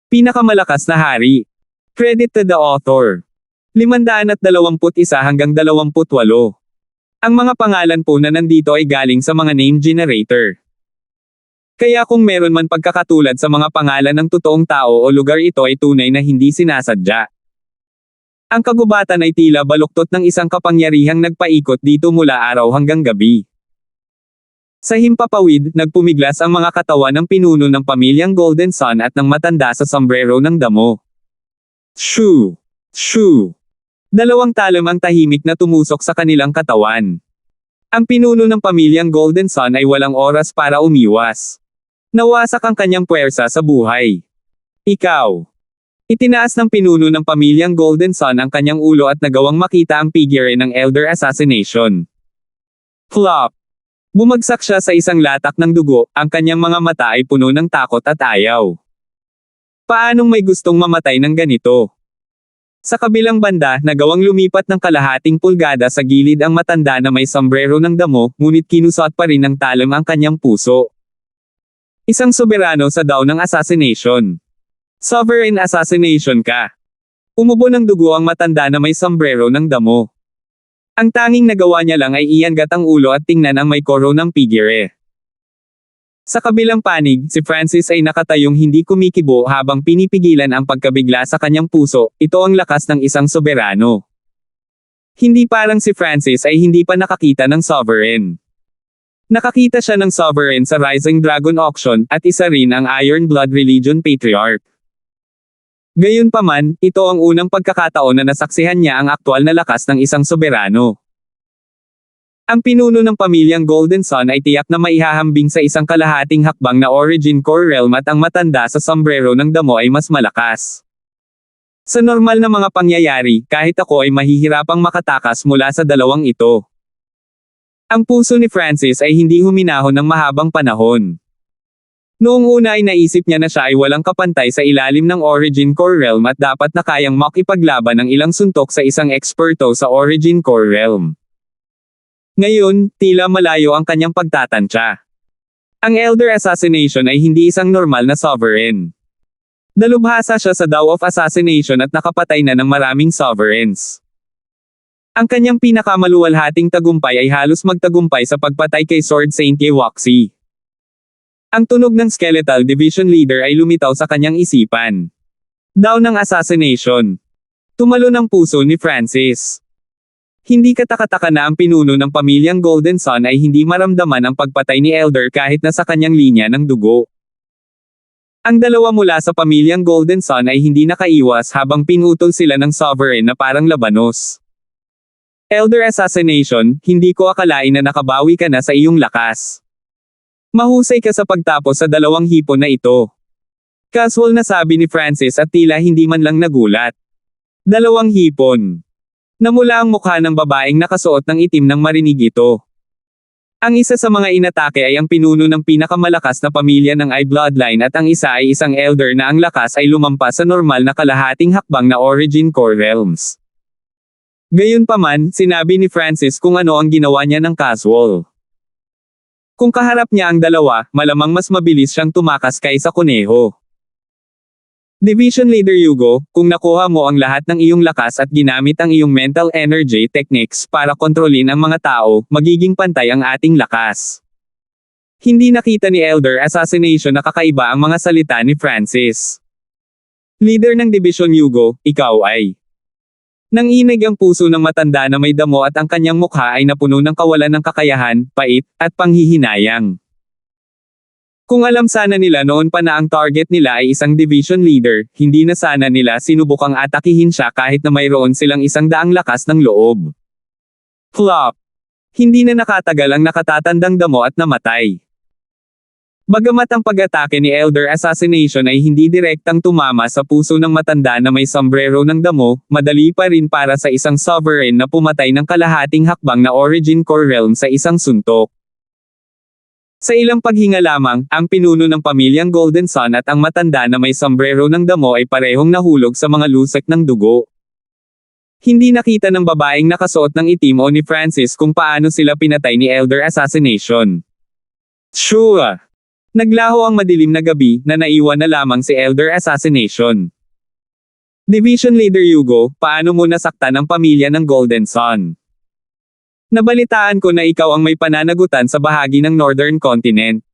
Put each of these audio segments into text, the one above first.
Pinakamalakas na hari. Credit to the author. 521 hanggang 28. Ang mga pangalan po na nandito ay galing sa mga name generator. Kaya kung meron man pagkakatulad sa mga pangalan ng totoong tao o lugar, ito ay tunay na hindi sinasadya. Ang kagubatan ay tila baluktot ng isang kapangyarihang nagpaikot dito mula araw hanggang gabi. Sa himpapawid, nagpumiglas ang mga katawan ng pinuno ng pamilyang Golden Sun at ng matanda sa sombrero ng damo. Shoo! Shoo! Dalawang talam ang tahimik na tumusok sa kanilang katawan. Ang pinuno ng pamilyang Golden Sun ay walang oras para umiwas. Nawasak ang kanyang puwersa sa buhay. Ikaw. Itinaas ng pinuno ng pamilyang Golden Sun ang kanyang ulo at nagawang makita ang figure ng Elder Assassination. Flop! Bumagsak siya sa isang latak ng dugo, ang kanyang mga mata ay puno ng takot at ayaw. Paanong may gustong mamatay ng ganito? Sa kabilang banda, nagawang lumipat ng kalahating pulgada sa gilid ang matanda na may sombrero ng damo, ngunit kinusot pa rin ng talim ang kanyang puso. Isang soberano sa daw ng assassination. Sovereign assassination ka. Umubo ng dugo ang matanda na may sombrero ng damo. Ang tanging nagawa niya lang ay iangat ang ulo at tingnan ang may koro ng figure. Sa kabilang panig, si Francis ay nakatayong hindi kumikibo habang pinipigilan ang pagkabigla sa kanyang puso. Ito ang lakas ng isang soberano. Hindi parang si Francis ay hindi pa nakakita ng sovereign. Nakakita siya ng sovereign sa Rising Dragon Auction, at isa rin ang Iron Blood Religion Patriarch. Gayunpaman, ito ang unang pagkakataon na nasaksihan niya ang aktwal na lakas ng isang soberano. Ang pinuno ng pamilyang Golden Sun ay tiyak na maihahambing sa isang kalahating hakbang na Origin Core Realm, at ang matanda sa sombrero ng damo ay mas malakas. Sa normal na mga pangyayari, kahit ako ay mahihirapang makatakas mula sa dalawang ito. Ang puso ni Francis ay hindi huminahon ng mahabang panahon. Noong una ay naisip niya na siya ay walang kapantay sa ilalim ng Origin Core Realm at dapat na kayang makipaglaban ng ilang suntok sa isang eksperto sa Origin Core Realm. Ngayon, tila malayo ang kanyang pagtatantya. Ang Elder Assassination ay hindi isang normal na sovereign. Dalubhasa siya sa Daw of Assassination at nakapatay na ng maraming sovereigns. Ang kanyang pinakamaluwalhating tagumpay ay halos magtagumpay sa pagpatay kay Sword Saint Yewaxi. Ang tunog ng Skeletal Division Leader ay lumitaw sa kanyang isipan. Daw ng assassination. Tumalo ng puso ni Francis. Hindi katakataka na ang pinuno ng pamilyang Golden Sun ay hindi maramdaman ang pagpatay ni Elder kahit na sa kanyang linya ng dugo. Ang dalawa mula sa pamilyang Golden Sun ay hindi nakaiwas habang pinutol sila ng sovereign na parang labanos. Elder Assassination, hindi ko akalain na nakabawi ka na sa iyong lakas. Mahusay ka sa pagtapos sa dalawang hipon na ito. Casual na sabi ni Francis at tila hindi man lang nagulat. Dalawang hipon. Namula ang mukha ng babaeng nakasuot ng itim nang marinig ito. Ang isa sa mga inatake ay ang pinuno ng pinakamalakas na pamilya ng I Bloodline at ang isa ay isang elder na ang lakas ay lumampas sa normal na kalahating hakbang na Origin Core Realms. Gayunpaman, sinabi ni Francis kung ano ang ginawa niya ng casual. Kung kaharap niya ang dalawa, malamang mas mabilis siyang tumakas kaysa kuneho. Division Leader Hugo, kung nakuha mo ang lahat ng iyong lakas at ginamit ang iyong mental energy techniques para kontrolin ang mga tao, magiging pantay ang ating lakas. Hindi nakita ni Elder Assassination na kakaiba ang mga salita ni Francis. Leader ng Division Hugo, ikaw ay. Nanginig ang puso ng matanda na may damo at ang kanyang mukha ay napuno ng kawalan ng kakayahan, pait, at panghihinayang. Kung alam sana nila noon pa na ang target nila ay isang division leader, hindi na sana nila sinubukang atakihin siya kahit na mayroon silang 100 lakas ng loob. Flop. Hindi na nakatagal ang nakatatandang damo at namatay. Bagamat ang pag-atake ni Elder Assassination ay hindi direktang tumama sa puso ng matanda na may sombrero ng damo, madali pa rin para sa isang sovereign na pumatay ng kalahating hakbang na Origin Core Realm sa isang suntok. Sa ilang paghinga lamang, ang pinuno ng pamilyang Golden Sun at ang matanda na may sombrero ng damo ay parehong nahulog sa mga lusek ng dugo. Hindi nakita ng babaeng nakasuot ng itim o ni Francis kung paano sila pinatay ni Elder Assassination. Sure! Naglaho ang madilim na gabi na naiwan na lamang si Elder Assassination. Division Leader Hugo, paano mo nasaktan ang pamilya ng Golden Sun? Nabalitaan ko na ikaw ang may pananagutan sa bahagi ng Northern Continent.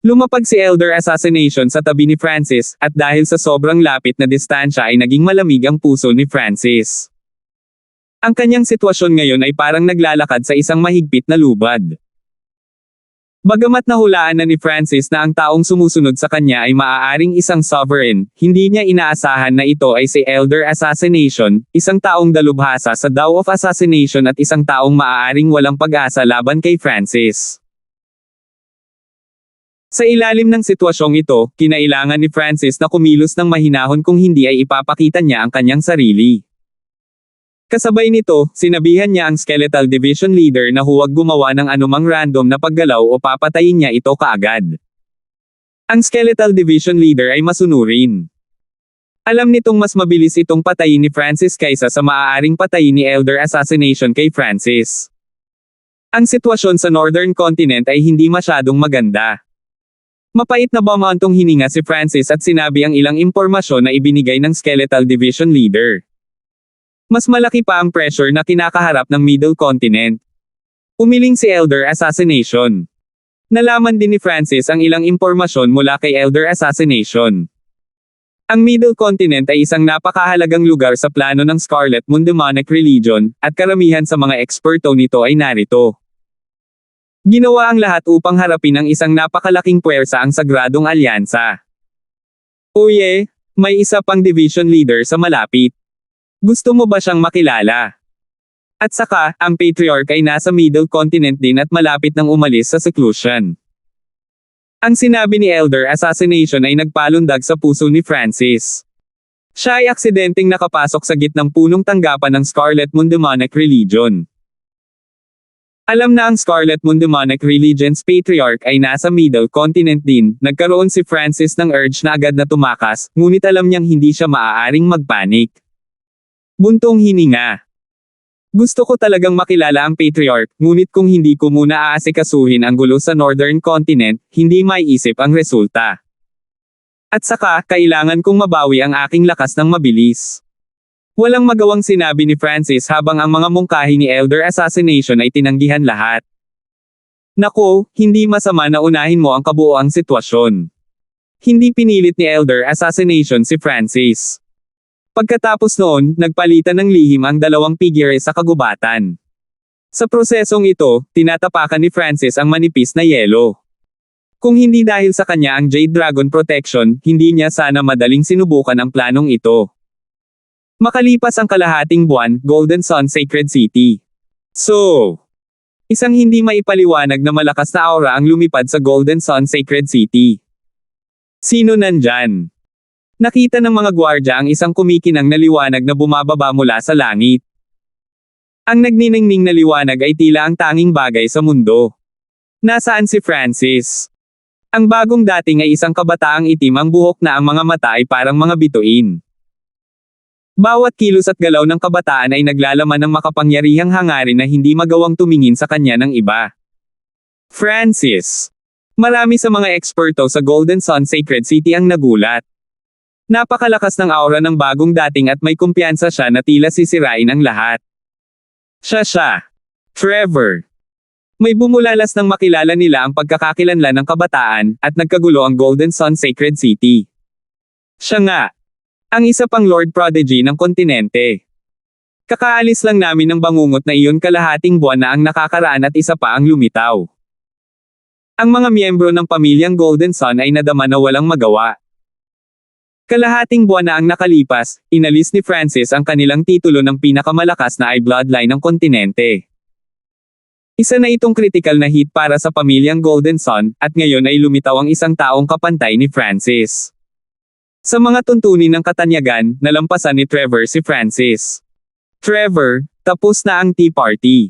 Lumapag si Elder Assassination sa tabi ni Francis, at dahil sa sobrang lapit na distansya ay naging malamig ang puso ni Francis. Ang kanyang sitwasyon ngayon ay parang naglalakad sa isang mahigpit na lubad. Bagamat nahulaan na ni Francis na ang taong sumusunod sa kanya ay maaaring isang sovereign, hindi niya inaasahan na ito ay si Elder Assassination, isang taong dalubhasa sa Dao of Assassination at isang taong maaaring walang pag-asa laban kay Francis. Sa ilalim ng sitwasyong ito, kinailangan ni Francis na kumilos ng mahinahon kung hindi ay ipapakita niya ang kanyang sarili. Kasabay nito, sinabihan niya ang Skeletal Division Leader na huwag gumawa ng anumang random na paggalaw o papatayin niya ito kaagad. Ang Skeletal Division Leader ay masunurin. Alam nitong mas mabilis itong patayin ni Francis kaysa sa maaaring patayin ni Elder Assassination kay Francis. Ang sitwasyon sa Northern Continent ay hindi masyadong maganda. Mapait na bumantong hininga si Francis at sinabi ang ilang impormasyon na ibinigay ng Skeletal Division Leader. Mas malaki pa ang pressure na kinakaharap ng Middle Continent. Umiling si Elder Assassination. Nalaman din ni Francis ang ilang impormasyon mula kay Elder Assassination. Ang Middle Continent ay isang napakahalagang lugar sa plano ng Scarlet Moon Demonic Religion, at karamihan sa mga eksperto nito ay narito. Ginawa ang lahat upang harapin ang isang napakalaking puwersa ang Sagradong Alyansa. Oye, may isa pang division leader sa malapit. Gusto mo ba siyang makilala? At saka, ang Patriarch ay nasa Middle Continent din at malapit nang umalis sa seclusion. Ang sinabi ni Elder Assassination ay nagpalundag sa puso ni Francis. Siya ay aksidenteng nakapasok sa gitnang punong tanggapan ng Scarlet Moon Demonic Religion. Alam na ang Scarlet Moon Demonic Religion's Patriarch ay nasa Middle Continent din, nagkaroon si Francis ng urge na agad na tumakas, ngunit alam niyang hindi siya maaaring magpanik. Buntong hininga. Gusto ko talagang makilala ang Patriarch, ngunit kung hindi ko muna aasikasuhin ang gulo sa Northern Continent, hindi maiisip ang resulta. At saka, kailangan kong mabawi ang aking lakas ng mabilis. Walang magawang sinabi ni Francis habang ang mga mungkahi ni Elder Assassination ay tinanggihan lahat. Nako, hindi masama na unahin mo ang kabuoang sitwasyon. Hindi pinilit ni Elder Assassination si Francis. Pagkatapos noon, nagpalitan ng lihim ang dalawang figure sa kagubatan. Sa prosesong ito, tinatapakan ni Francis ang manipis na yelo. Kung hindi dahil sa kanya ang Jade Dragon Protection, hindi niya sana madaling sinubukan ang planong ito. Makalipas ang kalahating buwan, Golden Sun Sacred City. So, isang hindi maipaliwanag na malakas na aura ang lumipad sa Golden Sun Sacred City. Sino nandyan? Nakita ng mga gwardya ang isang kumikinang na liwanag na bumababa mula sa langit. Ang nagniningning na liwanag ay tila ang tanging bagay sa mundo. Nasaan si Francis? Ang bagong dating ay isang kabataang itim, ang buhok na ang mga mata ay parang mga bituin. Bawat kilos at galaw ng kabataan ay naglalaman ng makapangyarihang hangarin na hindi magawang tumingin sa kanya ng iba. Francis. Marami sa mga eksperto sa Golden Sun Sacred City ang nagulat. Napakalakas ng aura ng bagong dating at may kumpiyansa siya na tila sisirain ang lahat. Siya. Trevor. May bumulalas nang makilala nila ang pagkakakilanlan ng kabataan, at nagkagulo ang Golden Sun Sacred City. Siya nga. Ang isa pang Lord Prodigy ng kontinente. Kakaalis lang namin ng bangungot na iyon, kalahating buwan na ang nakakaraan at isa pa ang lumitaw. Ang mga miyembro ng pamilyang Golden Sun ay nadama na walang magawa. Kalahating buwan na ang nakalipas, inalis ni Francis ang kanilang titulo ng pinakamalakas na bloodline ng kontinente. Isa na itong critical na hit para sa pamilyang Golden Sun, at ngayon ay lumitaw ang isang taong kapantay ni Francis. Sa mga tuntunin ng katanyagan, nalampasan ni Trevor si Francis. Trevor, tapos na ang tea party.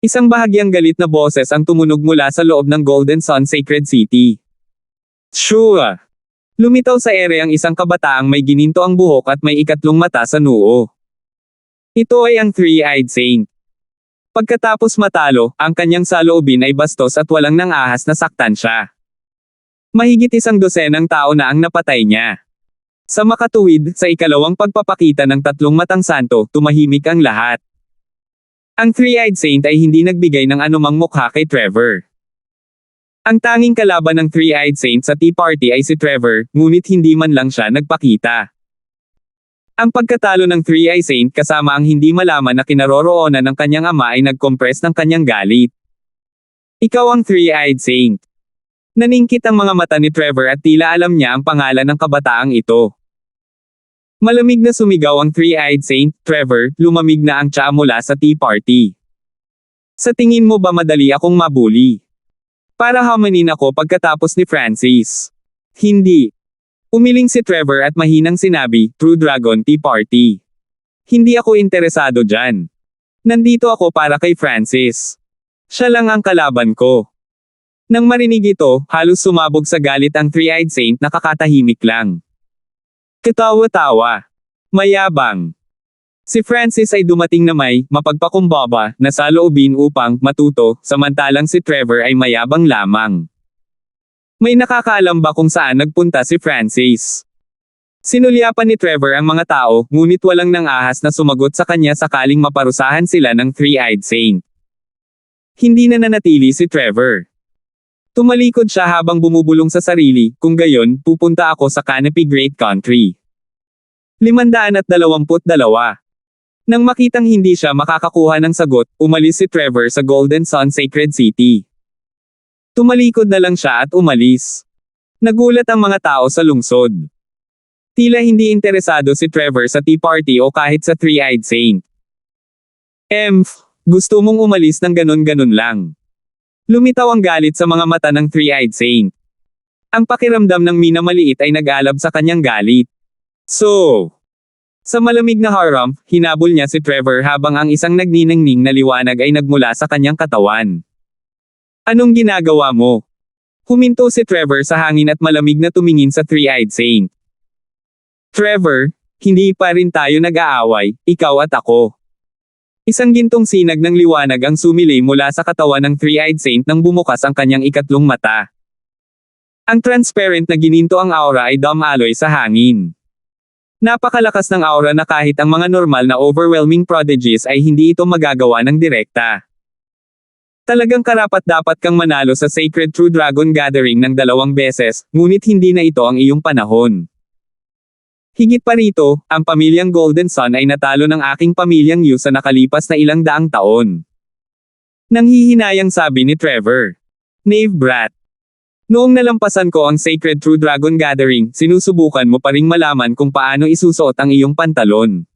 Isang bahagyang galit na boses ang tumunog mula sa loob ng Golden Sun Sacred City. Sure. Lumitaw sa ere ang isang kabataang may gininto ang buhok at may ikatlong mata sa noo. Ito ay ang Three-Eyed Saint. Pagkatapos matalo, ang kanyang saloobin ay bastos at walang nang ahas na saktan siya. Mahigit 100 tao na ang napatay niya. Sa makatuwid, sa ikalawang pagpapakita ng tatlong matang santo, tumahimik ang lahat. Ang Three-Eyed Saint ay hindi nagbigay ng anumang mukha kay Trevor. Ang tanging kalaban ng Three-Eyed Saint sa Tea Party ay si Trevor, ngunit hindi man lang siya nagpakita. Ang pagkatalo ng Three-Eyed Saint kasama ang hindi malaman na kinaroroonan ng kanyang ama ay nag-compress ng kanyang galit. Ikaw ang Three-Eyed Saint. Naningkit ang mga mata ni Trevor at tila alam niya ang pangalan ng kabataang ito. Malamig na sumigaw ang Three-Eyed Saint, Trevor, lumamig na ang tsaa mula sa Tea Party. Sa tingin mo ba madali akong mabuli? Para hamanin ako pagkatapos ni Francis. Hindi. Umiling si Trevor at mahinang sinabi, True Dragon Tea Party. Hindi ako interesado dyan. Nandito ako para kay Francis. Siya lang ang kalaban ko. Nang marinig ito, halos sumabog sa galit ang Three-Eyed Saint na kakatahimik lang. Katawa-tawa. Mayabang. Si Francis ay dumating na may mapagpakumbaba na saloobin upang matuto, samantalang si Trevor ay mayabang lamang. May nakakaalam ba kung saan nagpunta si Francis? Sinulyapan ni Trevor ang mga tao, ngunit walang nang ahas na sumagot sa kanya sakaling maparusahan sila ng Three-Eyed Saint. Hindi na nanatili si Trevor. Tumalikod siya habang bumubulong sa sarili, kung gayon, pupunta ako sa Canopy Great Country. 522. Nang makitang hindi siya makakakuha ng sagot, umalis si Trevor sa Golden Sun Sacred City. Tumalikod na lang siya at umalis. Nagulat ang mga tao sa lungsod. Tila hindi interesado si Trevor sa Tea Party o kahit sa Three-Eyed Saint. Gusto mong umalis ng ganon-ganon lang. Lumitaw ang galit sa mga mata ng Three-Eyed Saint. Ang pakiramdam ng minamaliit ay nag-alab sa kanyang galit. Sa malamig na harump, hinabol niya si Trevor habang ang isang nagniningning na liwanag ay nagmula sa kanyang katawan. Anong ginagawa mo? Huminto si Trevor sa hangin at malamig na tumingin sa Three-Eyed Saint. Trevor, hindi pa rin tayo nag-aaway, ikaw at ako. Isang gintong sinag ng liwanag ang sumilay mula sa katawan ng Three-Eyed Saint nang bumukas ang kanyang ikatlong mata. Ang transparent na gininto ang aura ay dumaloy sa hangin. Napakalakas ng aura na kahit ang mga normal na overwhelming prodigies ay hindi ito magagawa ng direkta. Talagang karapat-dapat kang manalo sa Sacred True Dragon Gathering ng 2 beses, ngunit hindi na ito ang iyong panahon. Higit pa rito, ang pamilyang Golden Sun ay natalo ng aking pamilyang Yu sa nakalipas na ilang daang taon. Nanghihinayang sabi ni Trevor. Knave brat. Noong nalampasan ko ang Sacred True Dragon Gathering, sinusubukan mo pa ring malaman kung paano isusuot ang iyong pantalon.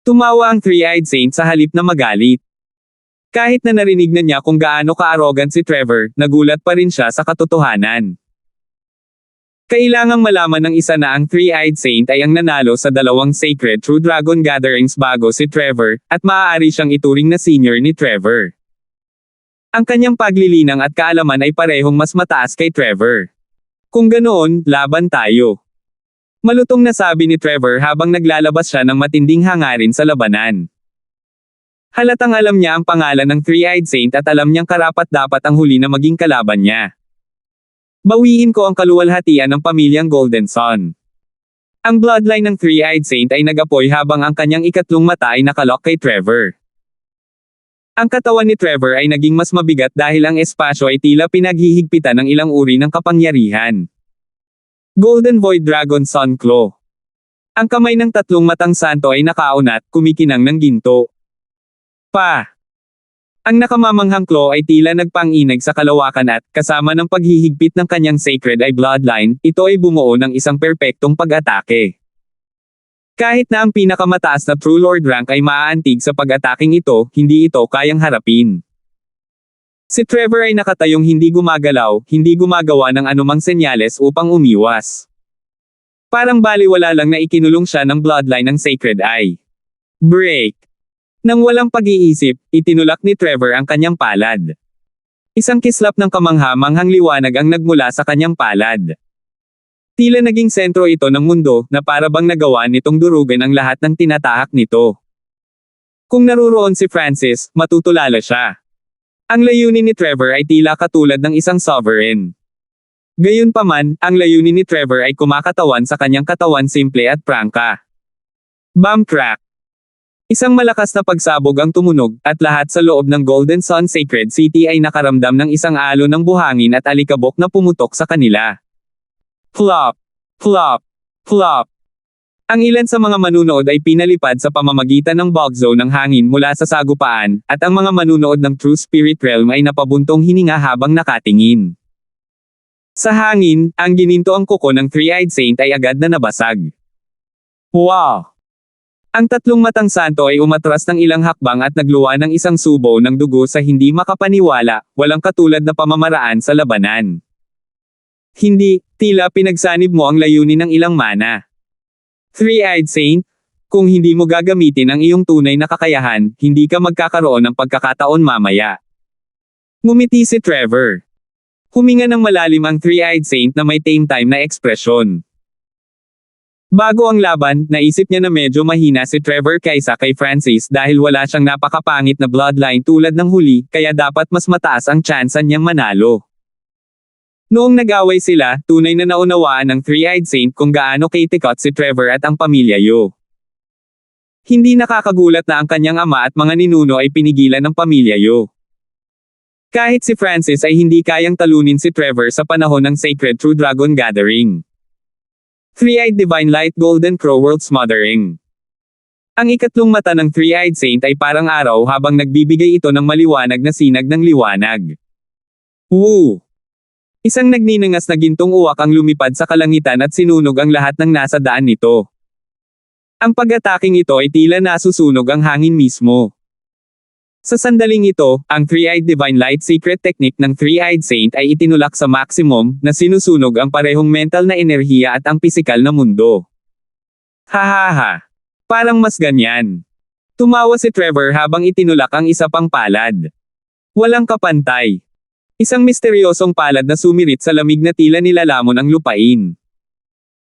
Tumawa ang Three-Eyed Saint sa halip na magalit. Kahit na narinig na niya kung gaano ka-arrogant si Trevor, nagulat pa rin siya sa katotohanan. Kailangang malaman ng isa na ang Three-Eyed Saint ay ang nanalo sa 2 Sacred True Dragon Gatherings bago si Trevor, at maaari siyang ituring na senior ni Trevor. Ang kanyang paglilinang at kaalaman ay parehong mas mataas kay Trevor. Kung ganoon, laban tayo. Malutong na sabi ni Trevor habang naglalabas siya ng matinding hangarin sa labanan. Halatang alam niya ang pangalan ng Three-Eyed Saint at alam niyang karapat-dapat ang huli na maging kalaban niya. Bawiin ko ang kaluwalhatian ng pamilyang Golden Sun. Ang bloodline ng Three-Eyed Saint ay nag-apoy habang ang kanyang ikatlong mata ay nakalock kay Trevor. Ang katawan ni Trevor ay naging mas mabigat dahil ang espasyo ay tila pinaghihigpitan ng ilang uri ng kapangyarihan. Golden Void Dragon Sun Claw. Ang kamay ng tatlong matang santo ay nakaunat, kumikinang ng ginto. Ang nakamamanghang claw ay tila nagpang-inag sa kalawakan at, kasama ng paghihigpit ng kanyang sacred eye bloodline, ito ay bumuo ng isang perpektong pag-atake. Kahit na ang pinakamataas na True Lord rank ay maaantig sa pag-ataking ito, hindi ito kayang harapin. Si Trevor ay nakatayong hindi gumagalaw, hindi gumagawa ng anumang senyales upang umiwas. Parang baliwala lang na ikinulong siya ng bloodline ng Sacred Eye. Break. Nang walang pag-iisip, itinulak ni Trevor ang kanyang palad. Isang kislap ng kamangha-manghang liwanag ang nagmula sa kanyang palad. Tila naging sentro ito ng mundo, na para bang nagawa nitong durugan ang lahat ng tinatahak nito. Kung naruroon si Francis, matutulala siya. Ang layunin ni Trevor ay tila katulad ng isang sovereign. Gayunpaman, ang layunin ni Trevor ay kumakatawan sa kanyang katawan simple at prangka. Bam crack! Isang malakas na pagsabog ang tumunog, at lahat sa loob ng Golden Sun Sacred City ay nakaramdam ng isang alon ng buhangin at alikabok na pumutok sa kanila. Flop! Flop! Flop! Ang ilan sa mga manunood ay pinalipad sa pamamagitan ng bulk zone ng hangin mula sa sagupaan, at ang mga manunood ng True Spirit Realm ay napabuntong hininga habang nakatingin. Sa hangin, ang ginintoang kuko ng Three-Eyed Saint ay agad na nabasag. Wow! Ang tatlong matang santo ay umatras ng ilang hakbang at nagluwa ng isang subo ng dugo sa hindi makapaniwala, walang katulad na pamamaraan sa labanan. Hindi, tila pinagsanib mo ang layunin ng ilang mana. Three-Eyed Saint, kung hindi mo gagamitin ang iyong tunay na kakayahan, hindi ka magkakaroon ng pagkakataon mamaya. Ngumiti si Trevor. Huminga ng malalim ang Three-Eyed Saint na may tame time na ekspresyon. Bago ang laban, naisip niya na medyo mahina si Trevor kaysa kay Francis dahil wala siyang napakapangit na bloodline tulad ng huli, kaya dapat mas mataas ang tsansa niyang manalo. Noong nag-away sila, tunay na naunawaan ng Three-Eyed Saint kung gaano kitikot si Trevor at ang pamilya Yu. Hindi nakakagulat na ang kanyang ama at mga ninuno ay pinigilan ng pamilya Yu. Kahit si Francis ay hindi kayang talunin si Trevor sa panahon ng Sacred True Dragon Gathering. Three-Eyed Divine Light Golden Crow World Smothering. Ang ikatlong mata ng Three-Eyed Saint ay parang araw habang nagbibigay ito ng maliwanag na sinag ng liwanag. Woo! Isang nagninangas na gintong uwak ang lumipad sa kalangitan at sinunog ang lahat ng nasa daan nito. Ang pag-ataking ito ay tila nasusunog ang hangin mismo. Sa sandaling ito, ang Three-Eyed Divine Light Secret Technique ng Three-Eyed Saint ay itinulak sa maximum, na sinusunog ang parehong mental na enerhiya at ang pisikal na mundo. Hahaha. Parang mas ganyan. Tumawa si Trevor habang itinulak ang isa pang palad. Walang kapantay. Isang misteryosong palad na sumirit sa lamig na tila nilalamon ang lupain.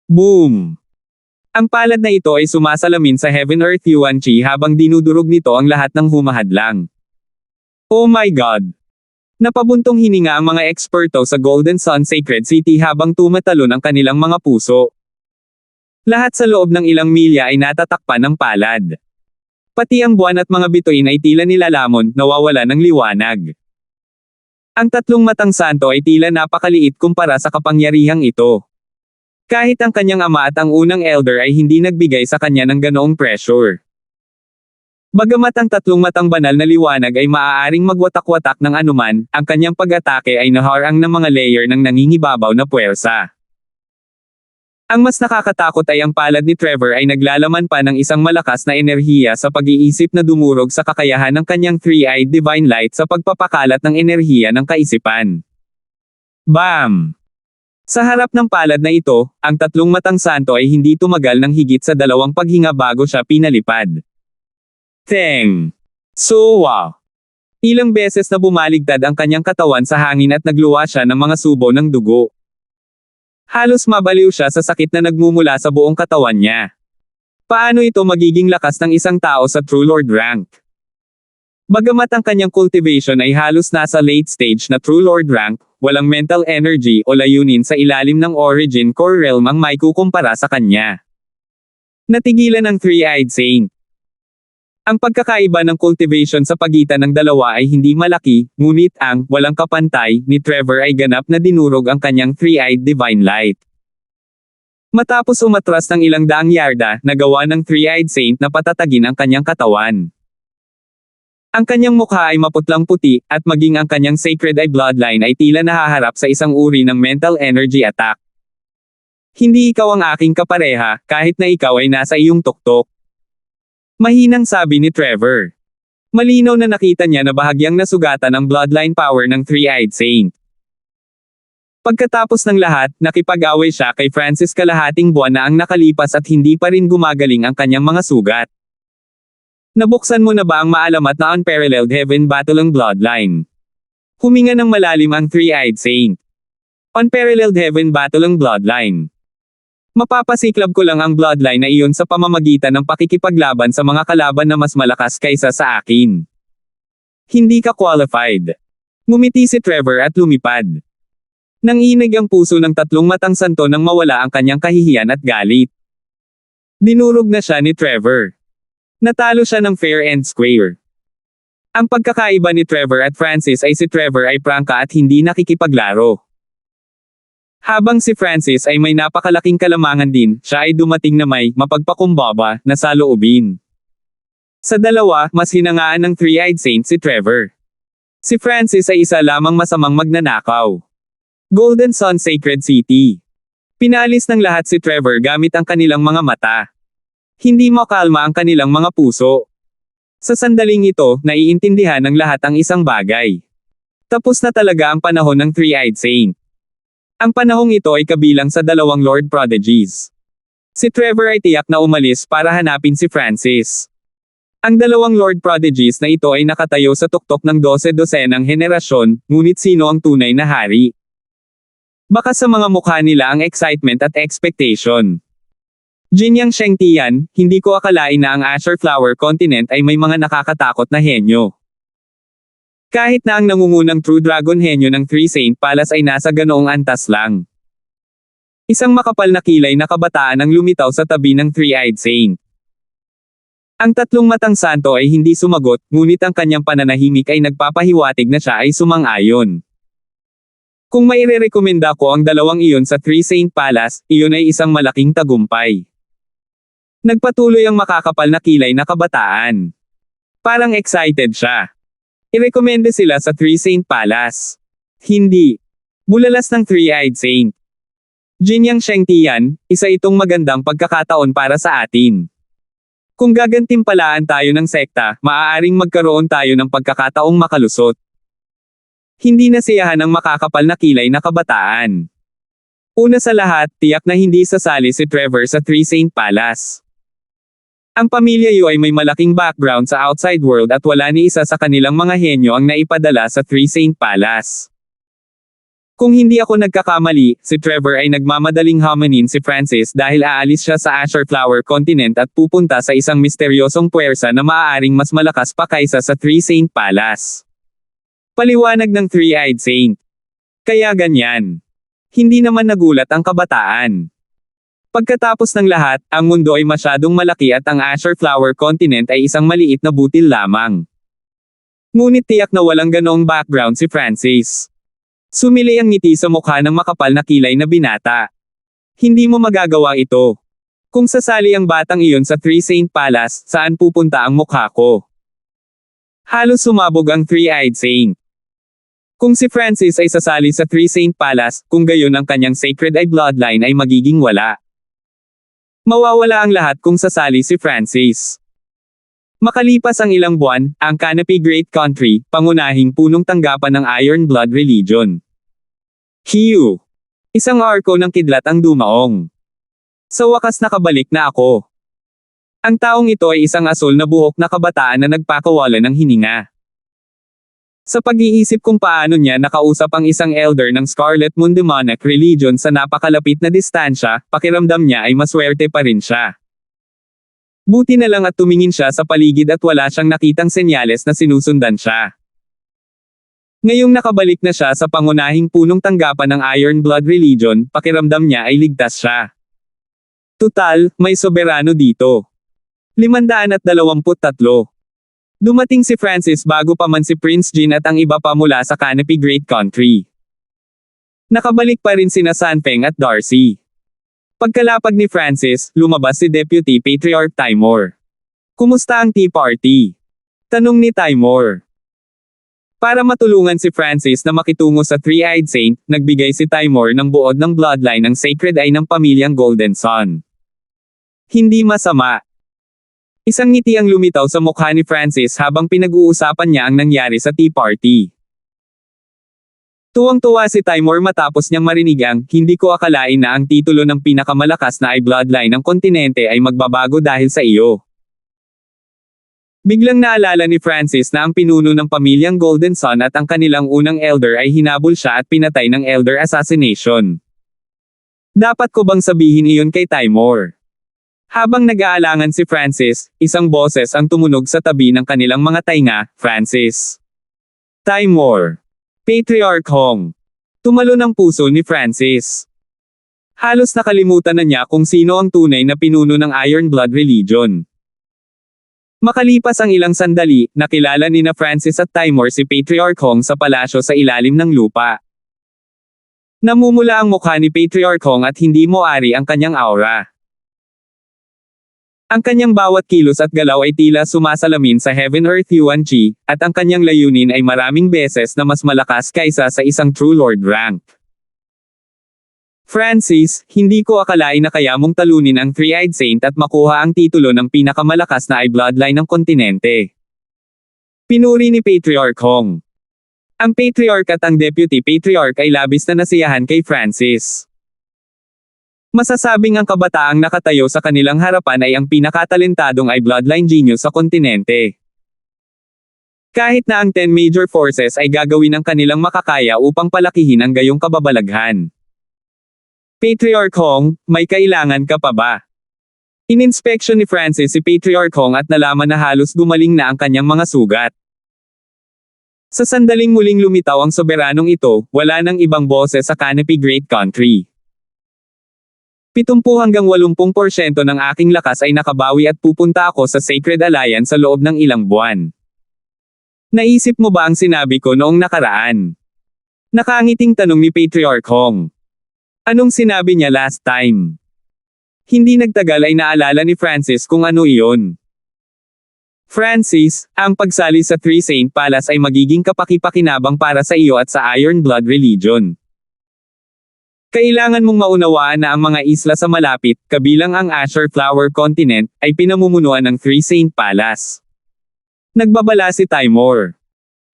Boom! Ang palad na ito ay sumasalamin sa Heaven Earth Yuan Chi habang dinudurog nito ang lahat ng humahadlang. Oh my God! Napabuntong hininga ang mga eksperto sa Golden Sun Sacred City habang tumatalon ang kanilang mga puso. Lahat sa loob ng ilang milya ay natatakpan ng palad. Pati ang buwan at mga bituin ay tila nilalamon, nawawala ng liwanag. Ang tatlong matang santo ay tila napakaliit kumpara sa kapangyarihang ito. Kahit ang kanyang ama at ang unang elder ay hindi nagbigay sa kanya ng ganoong pressure. Bagamat ang tatlong matang banal na liwanag ay maaaring magwatak-watak ng anuman, ang kanyang pag-atake ay naharang ng mga layer ng nangingibabaw na puwersa. Ang mas nakakatakot ay ang palad ni Trevor ay naglalaman pa ng isang malakas na enerhiya sa pag-iisip na dumurog sa kakayahan ng kanyang Three-Eyed Divine Light sa pagpapakalat ng enerhiya ng kaisipan. Bam! Sa harap ng palad na ito, ang tatlong matang santo ay hindi tumagal ng higit sa 2 paghinga bago siya pinalipad. Teng! So wow! Ilang beses na bumaligtad ang kanyang katawan sa hangin at nagluwa siya ng mga subo ng dugo. Halos mabaliw siya sa sakit na nagmumula sa buong katawan niya. Paano ito magiging lakas ng isang tao sa True Lord rank? Bagamat ang kanyang cultivation ay halos nasa late stage na True Lord rank, walang mental energy o layunin sa ilalim ng Origin Core Realm ang maikukumpara sa kanya. Natigilan ang Three-Eyed Saint. Ang pagkakaiba ng cultivation sa pagitan ng dalawa ay hindi malaki, ngunit ang walang kapantay ni Trevor ay ganap na dinurog ang kanyang Three-Eyed Divine Light. Matapos umatras ng ilang daang yarda, nagawa ng Three-Eyed Saint na patatagin ang kanyang katawan. Ang kanyang mukha ay maputlang puti, at maging ang kanyang Sacred Eye Bloodline ay tila nahaharap sa isang uri ng mental energy attack. Hindi ikaw ang aking kapareha, kahit na ikaw ay nasa iyong tuktok. Mahinang sabi ni Trevor. Malinaw na nakita niya na bahagyang nasugatan ang bloodline power ng Three-Eyed Saint. Pagkatapos ng lahat, nakipag-away siya kay Francis kalahating buwan na ang nakalipas at hindi pa rin gumagaling ang kanyang mga sugat. Nabuksan mo na ba ang maalamat na unparalleled heaven battle ang bloodline? Huminga ng malalim ang Three-Eyed Saint. Unparalleled heaven battle ang bloodline. Mapapasiklab ko lang ang bloodline na iyon sa pamamagitan ng pakikipaglaban sa mga kalaban na mas malakas kaysa sa akin. Hindi ka qualified. Ngumiti si Trevor at lumipad. Nanginig ang puso ng tatlong matang santo nang mawala ang kanyang kahihiyan at galit. Dinurog na siya ni Trevor. Natalo siya ng fair and square. Ang pagkakaiba ni Trevor at Francis ay si Trevor ay prangka at hindi nakikipaglaro. Habang si Francis ay may napakalaking kalamangan din, siya ay dumating na may mapagpakumbaba na saloobin. Sa dalawa, mas hinangaan ng Three-Eyed Saint si Trevor. Si Francis ay isa lamang masamang magnanakaw. Golden Sun Sacred City. Pinalis ng lahat si Trevor gamit ang kanilang mga mata. Hindi makalma ang kanilang mga puso. Sa sandaling ito, naiintindihan ng lahat ang isang bagay. Tapos na talaga ang panahon ng Three-Eyed Saint. Ang panahong ito ay kabilang sa dalawang Lord Prodigies. Si Trevor ay tiyak na umalis para hanapin si Francis. Ang dalawang Lord Prodigies na ito ay nakatayo sa tuktok ng 12-dosenang henerasyon, ngunit sino ang tunay na hari? Baka sa mga mukha nila ang excitement at expectation. Jinyang Shengtian, hindi ko akalain na ang Azure Flower Continent ay may mga nakakatakot na henyo. Kahit na ang nangungunang True Dragon henyo ng Three Saint Palace ay nasa ganoong antas lang. Isang makapal na kilay na kabataan ang lumitaw sa tabi ng Three-Eyed Saint. Ang tatlong matang santo ay hindi sumagot, ngunit ang kanyang pananahimik ay nagpapahiwatig na siya ay sumang-ayon. Kung mairerekomenda ko ang dalawang iyon sa Three Saint Palace, iyon ay isang malaking tagumpay. Nagpatuloy ang makakapal na kilay na kabataan. Parang excited siya. Irekomenda sila sa Three Saint Palace. Hindi. Bulalas ng Three-Eyed Saint. Jinyang Shengtian, isa itong magandang pagkakataon para sa atin. Kung gagantimpalaan tayo ng sekta, maaaring magkaroon tayo ng pagkakataong makalusot. Hindi nasiyahan ang makakapal na kilay na kabataan. Una sa lahat, tiyak na hindi sasali si Trevor sa Three Saint Palace. Ang pamilya Yu ay may malaking background sa outside world at wala ni isa sa kanilang mga henyo ang naipadala sa Three Saint Palace. Kung hindi ako nagkakamali, si Trevor ay nagmamadaling hamanin si Francis dahil aalis siya sa Azure Flower Continent at pupunta sa isang misteryosong puwersa na maaaring mas malakas pa kaysa sa Three Saint Palace. Paliwanag ng Three-Eyed Saint. Kaya ganyan. Hindi naman nagulat ang kabataan. Pagkatapos ng lahat, ang mundo ay masyadong malaki at ang Azure Flower Continent ay isang maliit na butil lamang. Ngunit tiyak na walang ganoong background si Francis. Sumili ang ngiti sa mukha ng makapal na kilay na binata. Hindi mo magagawa ito. Kung sasali ang batang iyon sa Three Saint Palace, saan pupunta ang mukha ko? Halos sumabog ang Three-Eyed Saint. Kung si Francis ay sasali sa Three Saint Palace, kung gayon ang kanyang Sacred Eye bloodline ay magiging wala. Mawawala ang lahat kung sasali si Francis. Makalipas ang ilang buwan, ang Canopy Great Country, pangunahing punong tanggapan ng Iron Blood Religion. Hiyu. Isang arko ng kidlat ang dumaong. Sa wakas nakabalik na ako. Ang taong ito ay isang asul na buhok na kabataan na nagpakawalan ng hininga. Sa pag-iisip kung paano niya nakausap ang isang elder ng Scarlet Moon Demonic Religion sa napakalapit na distansya, pakiramdam niya ay maswerte pa rin siya. Buti na lang at tumingin siya sa paligid at wala siyang nakitang senyales na sinusundan siya. Ngayong nakabalik na siya sa pangunahing punong tanggapan ng Iron Blood Religion, pakiramdam niya ay ligtas siya. Tutal, may soberano dito. 523. Dumating si Francis bago pa man si Prince Jin at ang iba pa mula sa Canopy Great Country. Nakabalik pa rin sina Sanfeng at Darcy. Pagkalapag ni Francis, lumabas si Deputy Patriarch Timor. Kumusta ang tea party? Tanong ni Timor. Para matulungan si Francis na makitungo sa Three-Eyed Saint, nagbigay si Timor ng buod ng bloodline ng Sacred Eye ng pamilyang Golden Sun. Hindi masama. Isang ngiti ang lumitaw sa mukha ni Francis habang pinag-uusapan niya ang nangyari sa tea party. Tuwang-tuwa si Timor matapos niyang marinig ang, hindi ko akalain na ang titulo ng pinakamalakas na bloodline ng kontinente ay magbabago dahil sa iyo. Biglang naalala ni Francis na ang pinuno ng pamilyang Golden Sun at ang kanilang unang elder ay hinabol siya at pinatay ng elder assassination. Dapat ko bang sabihin iyon kay Timor? Habang nag-aalangan si Francis, isang boses ang tumunog sa tabi ng kanilang mga tainga, Francis. Timor. Patriarch Hong. Tumalo ng puso ni Francis. Halos nakalimutan na niya kung sino ang tunay na pinuno ng Iron Blood Religion. Makalipas ang ilang sandali, nakilala nina Francis at Timur si Patriarch Hong sa palasyo sa ilalim ng lupa. Namumula ang mukha ni Patriarch Hong at hindi moari ang kanyang aura. Ang kanyang bawat kilos at galaw ay tila sumasalamin sa Heaven Earth Yuan Chi, at ang kanyang layunin ay maraming beses na mas malakas kaysa sa isang True Lord rank. Francis, hindi ko akalain na kaya mong talunin ang Three-Eyed Saint at makuha ang titulo ng pinakamalakas na bloodline ng kontinente. Pinuri ni Patriarch Hong. Ang Patriarch at ang Deputy Patriarch ay labis na nasiyahan kay Francis. Masasabing ang kabataang nakatayo sa kanilang harapan ay ang pinakatalentadong bloodline genius sa kontinente. Kahit na ang 10 major forces ay gagawin ang kanilang makakaya upang palakihin ang gayong kababalaghan. Patriarch Hong, may kailangan ka pa ba? Ininspeksyon ni Francis si Patriarch Hong at nalaman na halos gumaling na ang kanyang mga sugat. Sa sandaling muling lumitaw ang soberanong ito, wala nang ibang boses sa Canopy Great Country. 70 hanggang 80% ng aking lakas ay nakabawi at pupunta ako sa Sacred Alliance sa loob ng ilang buwan. Naisip mo ba ang sinabi ko noong nakaraan? Nakangiting tanong ni Patriarch Hong. Anong sinabi niya last time? Hindi nagtagal ay naalala ni Francis kung ano iyon. Francis, ang pagsali sa Three Saint Palace ay magiging kapaki-pakinabang para sa iyo at sa Iron Blood Religion. Kailangan mong maunawaan na ang mga isla sa malapit, kabilang ang Azure Flower Continent, ay pinamumunuan ng Three Saint Palace. Nagbabala si Timur.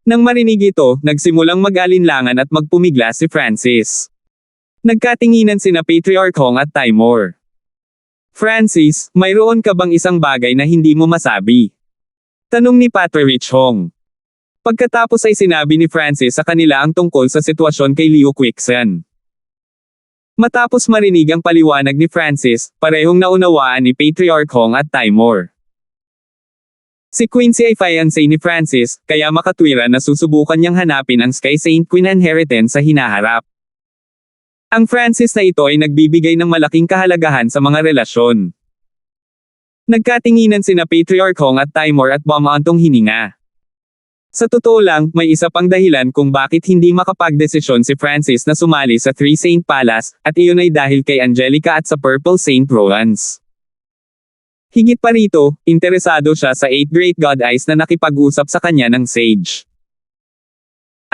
Nang marinig ito, nagsimulang mag-alinlangan at magpumigla si Francis. Nagkatinginan sina Patriarch Hong at Timur. Francis, mayroon ka bang isang bagay na hindi mo masabi? Tanong ni Patriarch Hong. Pagkatapos ay sinabi ni Francis sa kanila ang tungkol sa sitwasyon kay Liu Quixen. Matapos marinig ang paliwanag ni Francis, parehong naunawaan ni Patriarch Hong at Timur. Si Quincy ay fiancé ni Francis, kaya makatwiran na susubukan niyang hanapin ang Sky Saint Queen inheritance sa hinaharap. Ang Francis na ito ay nagbibigay ng malaking kahalagahan sa mga relasyon. Nagkatinginan sina Patriarch Hong at Timur at bumantong hininga. Sa totoo lang, may isa pang dahilan kung bakit hindi makapagdesisyon si Francis na sumali sa Three Saint Palace, at iyon ay dahil kay Angelica at sa Purple Saint Rolands. Higit pa rito, interesado siya sa 8 Great God Eyes na nakipag-usap sa kanya ng sage.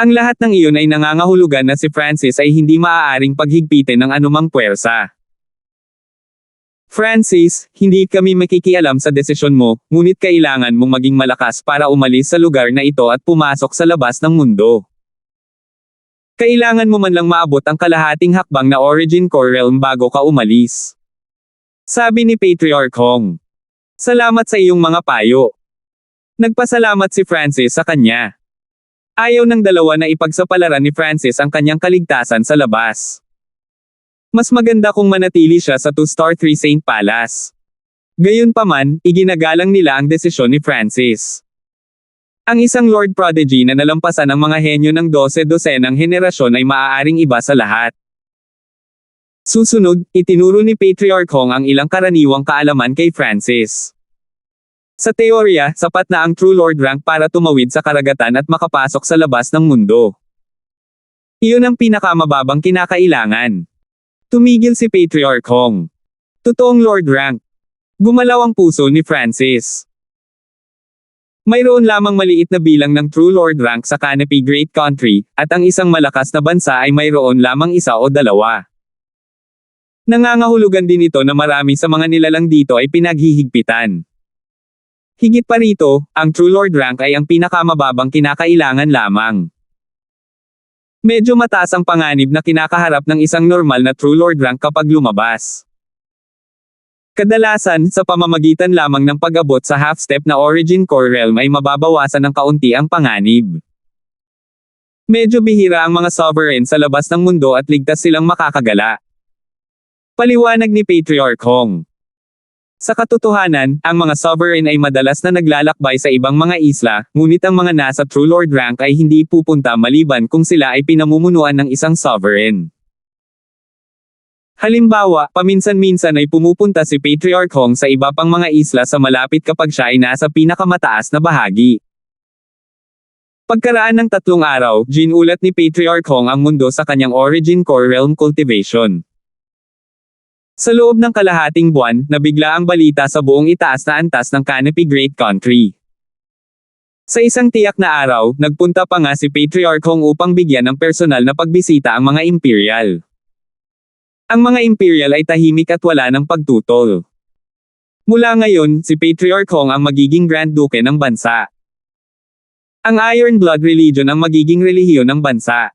Ang lahat ng iyon ay nangangahulugan na si Francis ay hindi maaaring paghigpitin ng anumang puwersa. Francis, hindi kami makikialam sa desisyon mo, ngunit kailangan mong maging malakas para umalis sa lugar na ito at pumasok sa labas ng mundo. Kailangan mo man lang maabot ang kalahating hakbang na Origin Core Realm bago ka umalis. Sabi ni Patriarch Hong. Salamat sa iyong mga payo. Nagpasalamat si Francis sa kanya. Ayaw ng dalawa na ipagsapalaran ni Francis ang kanyang kaligtasan sa labas. Mas maganda kung manatili siya sa 2-star Three Saint Palace. Gayunpaman, iginagalang nila ang desisyon ni Francis. Ang isang Lord Prodigy na nalampasan ang mga henyo ng 12-dosenang henerasyon ay maaaring iba sa lahat. Susunod, itinuro ni Patriarch Hong ang ilang karaniwang kaalaman kay Francis. Sa teorya, sapat na ang True Lord rank para tumawid sa karagatan at makapasok sa labas ng mundo. Iyon ang pinakamababang kinakailangan. Tumigil si Patriarch Hong. Totoong Lord rank. Gumalaw ang puso ni Francis. Mayroon lamang maliit na bilang ng True Lord rank sa Canopy Great Country, at ang isang malakas na bansa ay mayroon lamang isa o dalawa. Nangangahulugan din ito na marami sa mga nilalang dito ay pinaghihigpitan. Higit pa rito, ang True Lord rank ay ang pinakamababang kinakailangan lamang. Medyo mataas ang panganib na kinakaharap ng isang normal na True Lord rank kapag lumabas. Kadalasan, sa pamamagitan lamang ng pag-abot sa half-step na Origin Core Realm ay mababawasan ng kaunti ang panganib. Medyo bihira ang mga sovereign sa labas ng mundo at ligtas silang makakagala. Paliwanag ni Patriarch Hong. Sa katotohanan, ang mga sovereign ay madalas na naglalakbay sa ibang mga isla, ngunit ang mga nasa true lord rank ay hindi pupunta maliban kung sila ay pinamumunuan ng isang sovereign. Halimbawa, paminsan-minsan ay pumupunta si Patriarch Hong sa iba pang mga isla sa malapit kapag siya ay nasa pinakamataas na bahagi. Pagkaraan ng 3 araw, ginulat ni Patriarch Hong ang mundo sa kanyang Origin Core Realm Cultivation. Sa loob ng kalahating buwan, nabigla ang balita sa buong itaas na antas ng Canopy Great Country. Sa isang tiyak na araw, nagpunta pa nga si Patriarch Hong upang bigyan ng personal na pagbisita ang mga Imperial. Ang mga Imperial ay tahimik at wala ng pagtutol. Mula ngayon, si Patriarch Hong ang magiging Grand Duke ng bansa. Ang Iron Blood Religion ang magiging relihiyon ng bansa.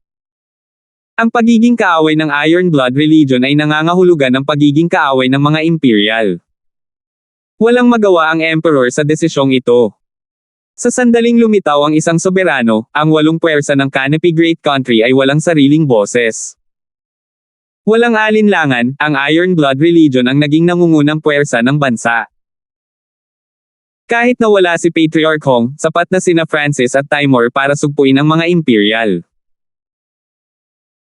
Ang pagiging kaaway ng Iron Blood Religion ay nangangahulugan ng pagiging kaaway ng mga Imperial. Walang magawa ang Emperor sa desisyong ito. Sa sandaling lumitaw ang isang soberano, ang 8 puwersa ng Canopy Great Country ay walang sariling boses. Walang alinlangan, ang Iron Blood Religion ang naging nangungunang puwersa ng bansa. Kahit na wala si Patriarch Hong, sapat na sina Francis at Timur para sugpuin ang mga Imperial.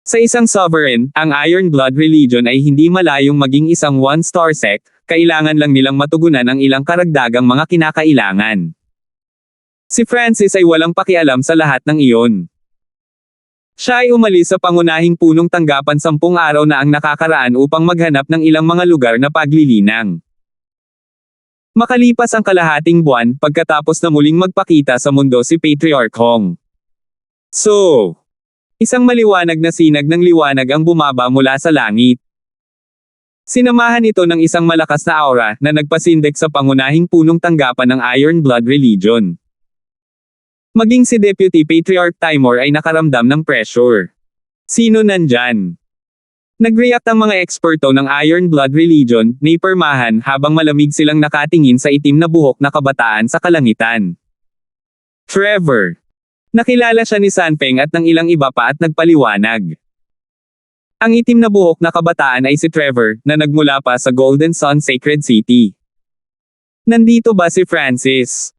Sa isang sovereign, ang Iron Blood Religion ay hindi malayong maging isang one-star sect, kailangan lang nilang matugunan ang ilang karagdagang mga kinakailangan. Si Francis ay walang pakialam sa lahat ng iyon. Siya ay umalis sa pangunahing punong tanggapan 10 araw na ang nakakaraan upang maghanap ng ilang mga lugar na paglilinang. Makalipas ang kalahating buwan, pagkatapos na muling magpakita sa mundo si Patriarch Hong. Isang maliwanag na sinag ng liwanag ang bumaba mula sa langit. Sinamahan ito ng isang malakas na aura na nagpasindek sa pangunahing punong tanggapan ng Iron Blood Religion. Maging si Deputy Patriarch Timur ay nakaramdam ng pressure. Sino nandyan? Nag-react ang mga eksperto ng Iron Blood Religion, na pirmahan habang malamig silang nakatingin sa itim na buhok na kabataan sa kalangitan. Trevor. Nakilala siya ni Sanfeng at ng ilang iba pa at nagpaliwanag. Ang itim na buhok na kabataan ay si Trevor, na nagmula pa sa Golden Sun Sacred City. Nandito ba si Francis?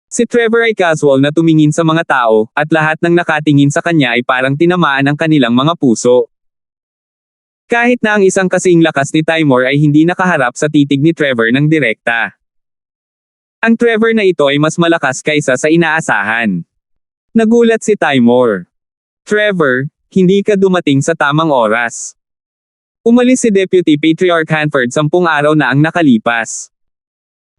Si Trevor ay casual na tumingin sa mga tao, at lahat ng nakatingin sa kanya ay parang tinamaan ang kanilang mga puso. Kahit na ang isang kasing lakas ni Timur ay hindi nakaharap sa titig ni Trevor ng direkta. Ang Trevor na ito ay mas malakas kaysa sa inaasahan. Nagulat si Timur. Trevor, hindi ka dumating sa tamang oras. Umalis si Deputy Patriarch Hanford 10 araw na ang nakalipas.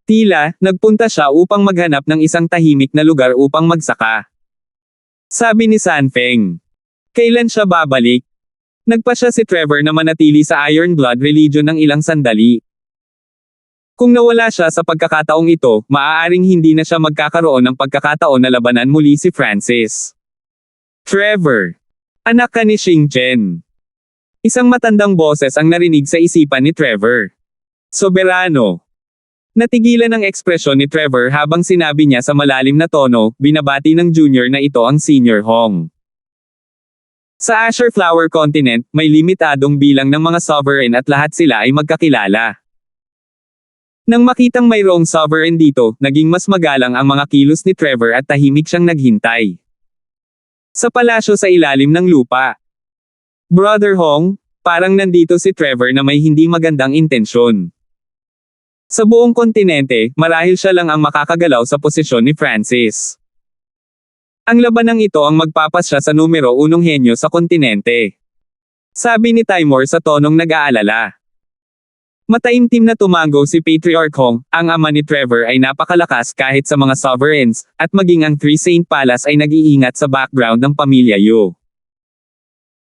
Tila, nagpunta siya upang maghanap ng isang tahimik na lugar upang magsaka. Sabi ni Sanfeng. Kailan siya babalik? Nagpa siya si Trevor na manatili sa Iron Blood Religion ng ilang sandali. Kung nawala siya sa pagkakataong ito, maaaring hindi na siya magkakaroon ng pagkakataon na labanan muli si Francis. Trevor. Anak ka ni Xingchen. Isang matandang boses ang narinig sa isipan ni Trevor. Soberano. Natigilan ang ekspresyon ni Trevor habang sinabi niya sa malalim na tono, binabati ng junior na ito ang senior Hong. Sa Azure Flower Continent, may limitadong bilang ng mga sovereign at lahat sila ay magkakilala. Nang makitang mayroong sovereign dito, naging mas magalang ang mga kilos ni Trevor at tahimik siyang naghintay. Sa palasyo sa ilalim ng lupa. Brother Hong, parang nandito si Trevor na may hindi magandang intensyon. Sa buong kontinente, marahil siya lang ang makakagalaw sa posisyon ni Francis. Ang labanang ito ang magpapasya sa numero 1 henyo sa kontinente. Sabi ni Timur sa tonong nag-aalala. Mataimtim na tumango si Patriarch Hong, ang ama ni Trevor ay napakalakas kahit sa mga sovereigns, at maging ang Three Saint Palace ay nag-iingat sa background ng pamilya Yu.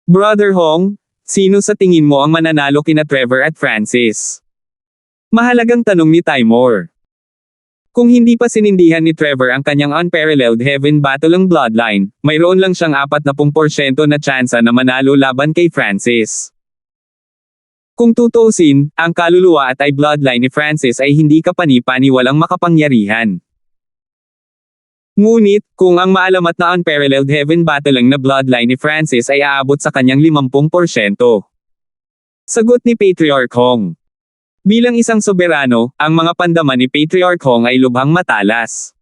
Brother Hong, sino sa tingin mo ang mananalo kina Trevor at Francis? Mahalagang tanong ni Timur. Kung hindi pa sinindihan ni Trevor ang kanyang unparalleled heaven battling bloodline, mayroon lang siyang 40% na tsansa na manalo laban kay Francis. Kung tutuusin, ang kaluluwa at ay bloodline ni Francis ay hindi kapani-pani walang makapangyarihan. Ngunit, kung ang maalamat na unparalleled heaven battling na bloodline ni Francis ay aabot sa kanyang 50%. Sagot ni Patriarch Hong. Bilang isang soberano, ang mga pandaman ni Patriarch Hong ay lubhang matalas.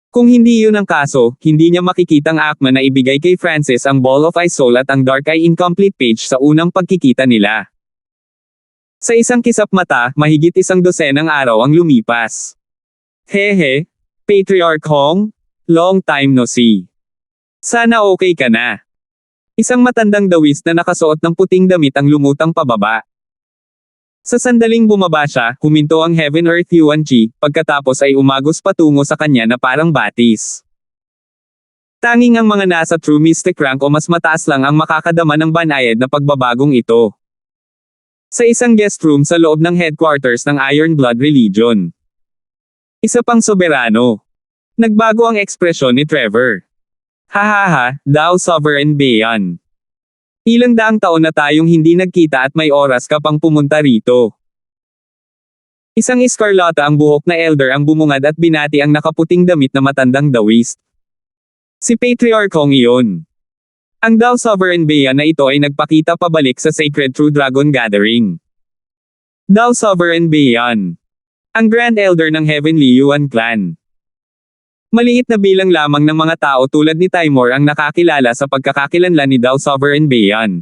Kung hindi yun ang kaso, hindi niya makikitang akma na ibigay kay Francis ang Ball of Ice-Soul at ang Dark Eye Incomplete page sa unang pagkikita nila. Sa isang kisap mata, mahigit 12 araw ang lumipas. Hehe, Patriarch Hong? Long time no see. Sana okay ka na. Isang matandang dawis na nakasuot ng puting damit ang lumutang pababa. Sa sandaling bumaba siya, huminto ang Heaven Earth Yuan Chi, pagkatapos ay umagos patungo sa kanya na parang batis. Tanging ang mga nasa True Mystic rank o mas mataas lang ang makakadama ng banayad na pagbabagong ito. Sa isang guest room sa loob ng headquarters ng Iron Blood Religion. Isa pang soberano. Nagbago ang ekspresyon ni Trevor. Hahaha, Dao Sovereign Bayan. Ilang daang taon na tayong hindi nagkita at may oras ka pang pumunta rito. Isang iskarlata ang buhok na elder ang bumungad at binati ang nakaputing damit na matandang dawis. Si Patriarch Hong iyon. Ang Dao Sovereign Bayan na ito ay nagpakita pabalik sa Sacred True Dragon Gathering. Dao Sovereign Bayan. Ang Grand Elder ng Heavenly Yuan Clan. Maliit na bilang lamang ng mga tao tulad ni Timor ang nakakilala sa pagkakakilanlan ni Dao Sovereign Bayan.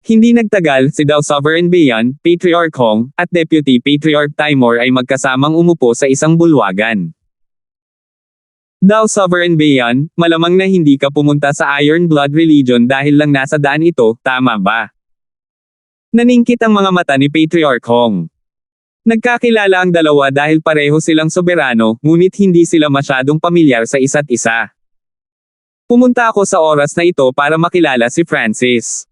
Hindi nagtagal, si Dao Sovereign Bayan, Patriarch Hong, at Deputy Patriarch Timor ay magkasamang umupo sa isang bulwagan. Dao Sovereign Bayan, malamang na hindi ka pumunta sa Iron Blood Religion dahil lang nasa daan ito, tama ba? Naningkit ang mga mata ni Patriarch Hong. Nagkakilala ang dalawa dahil pareho silang soberano, ngunit hindi sila masyadong pamilyar sa isa't isa. Pumunta ako sa oras na ito para makilala si Francis.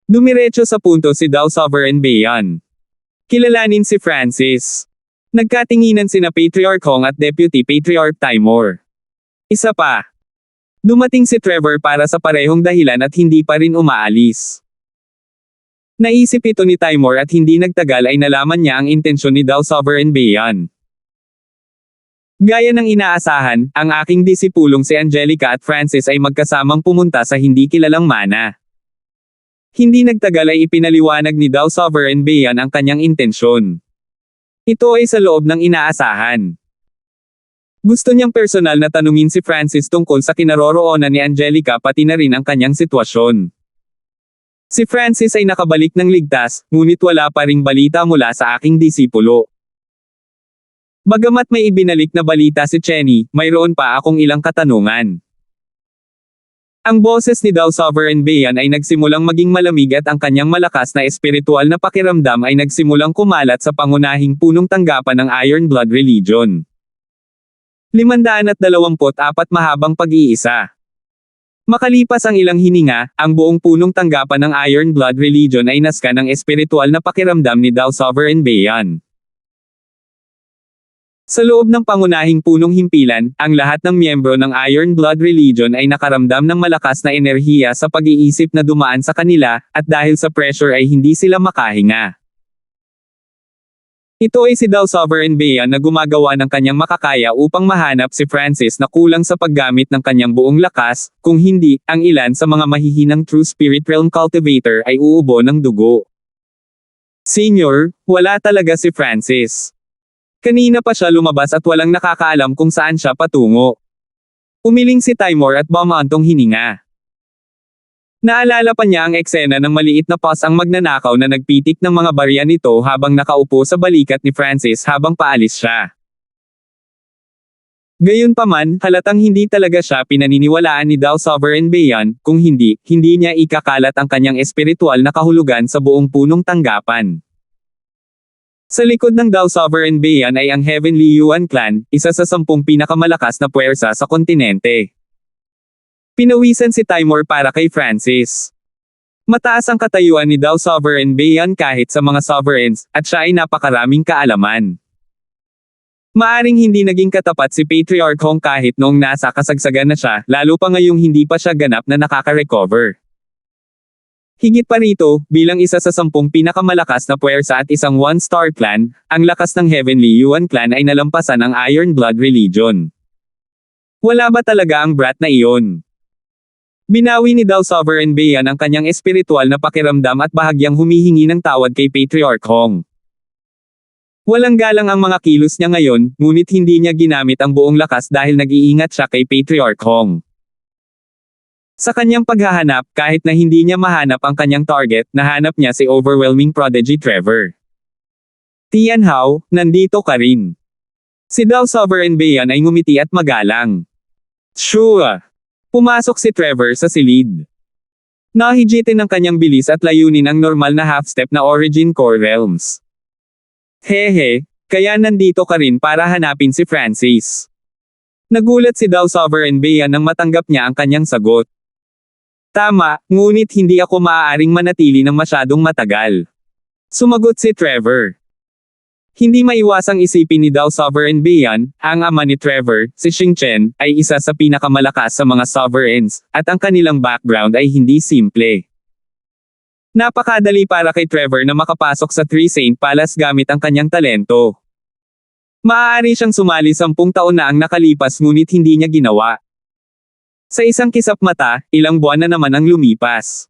Dumiretso sa punto si Dao Sovereign Bayan. Kilalanin si Francis. Nagkatinginan sina Patriarch Hong at Deputy Patriarch Timor. Isa pa. Dumating si Trevor para sa parehong dahilan at hindi pa rin umaalis. Naisip ito ni Timor at hindi nagtagal ay nalaman niya ang intensyon ni Dao Sovereign Bayan. Gaya ng inaasahan, ang aking disipulong si Angelica at Francis ay magkasamang pumunta sa hindi kilalang mana. Hindi nagtagal ay ipinaliwanag ni Dao Sovereign Bayan ang kanyang intensyon. Ito ay sa loob ng inaasahan. Gusto niyang personal na tanungin si Francis tungkol sa kinaroroonan ni Angelica pati na rin ang kanyang sitwasyon. Si Francis ay nakabalik ng ligtas, ngunit wala pa ring balita mula sa aking disipulo. Bagamat may ibinalik na balita si Chenny, mayroon pa akong ilang katanungan. Ang boses ni Dao Sovereign Bayan ay nagsimulang maging malamig at ang kanyang malakas na espiritual na pakiramdam ay nagsimulang kumalat sa pangunahing punong tanggapan ng Iron Blood Religion. 524 mahabang pag-iisa. Makalipas ang ilang hininga, ang buong punong tanggapan ng Iron Blood Religion ay naska ng espiritual na pakiramdam ni Dao Sovereign Bayan. Sa loob ng pangunahing punong himpilan, ang lahat ng miyembro ng Iron Blood Religion ay nakaramdam ng malakas na enerhiya sa pag-iisip na dumaan sa kanila, at dahil sa pressure ay hindi sila makahinga. Ito ay si Dao Sovereign Bayan na gumagawa ng kanyang makakaya upang mahanap si Francis na kulang sa paggamit ng kanyang buong lakas, kung hindi, ang ilan sa mga mahihinang True Spirit Realm Cultivator ay uubo ng dugo. Senior, wala talaga si Francis. Kanina pa siya lumabas at walang nakakaalam kung saan siya patungo. Umiling si Timor at bumaantong hininga. Naalala pa niya ang eksena ng maliit na pos ang magnanakaw na nagpitik ng mga barya nito habang nakaupo sa balikat ni Francis habang paalis siya. Gayunpaman, halatang hindi talaga siya pinaniniwalaan ni Dao Sovereign Bayan, kung hindi niya ikakalat ang kanyang espiritual na kahulugan sa buong punong tanggapan. Sa likod ng Dao Sovereign Bayan ay ang Heavenly Yuan Clan, isa sa 10 pinakamalakas na puwersa sa kontinente. Pinawisan si Timor para kay Francis. Mataas ang katayuan ni Dao Sovereign Bayan kahit sa mga sovereigns, at siya ay napakaraming kaalaman. Maaring hindi naging katapat si Patriarch Hong kahit noong nasa kasagsagan na siya, lalo pa ngayong hindi pa siya ganap na nakaka-recover. Higit pa rito, bilang isa sa 10 pinakamalakas na puwersa at isang one-star clan, ang lakas ng Heavenly Yuan Clan ay nalampasan ang Iron Blood Religion. Wala ba talaga ang brat na iyon? Binawi ni Dao Sovereign Bayan ang kanyang espiritual na pakiramdam at bahagyang humihingi ng tawad kay Patriarch Hong. Walang galang ang mga kilos niya ngayon, ngunit hindi niya ginamit ang buong lakas dahil nag-iingat siya kay Patriarch Hong. Sa kanyang paghahanap, kahit na hindi niya mahanap ang kanyang target, nahanap niya si overwhelming prodigy Trevor. Tian Hao, nandito ka rin. Si Dao Sovereign Bayan ay ngumiti at magalang. Sure. Pumasok si Trevor sa silid. Nahigitin ng kanyang bilis at layunin ang normal na half-step na Origin Core Realms. Hehe, kaya nandito ka rin para hanapin si Francis. Nagulat si Dao Sovereign Bayan nang matanggap niya ang kanyang sagot. Tama, ngunit hindi ako maaaring manatili ng masyadong matagal. Sumagot si Trevor. Hindi maiwasang isipin ni Dao Sovereign Bayan, ang ama ni Trevor, si Xingchen, ay isa sa pinakamalakas sa mga sovereigns, at ang kanilang background ay hindi simple. Napakadali para kay Trevor na makapasok sa Three Saint Palace gamit ang kanyang talento. Maaari siyang sumali 10 taon na ang nakalipas ngunit hindi niya ginawa. Sa isang kisap mata, ilang buwan na naman ang lumipas.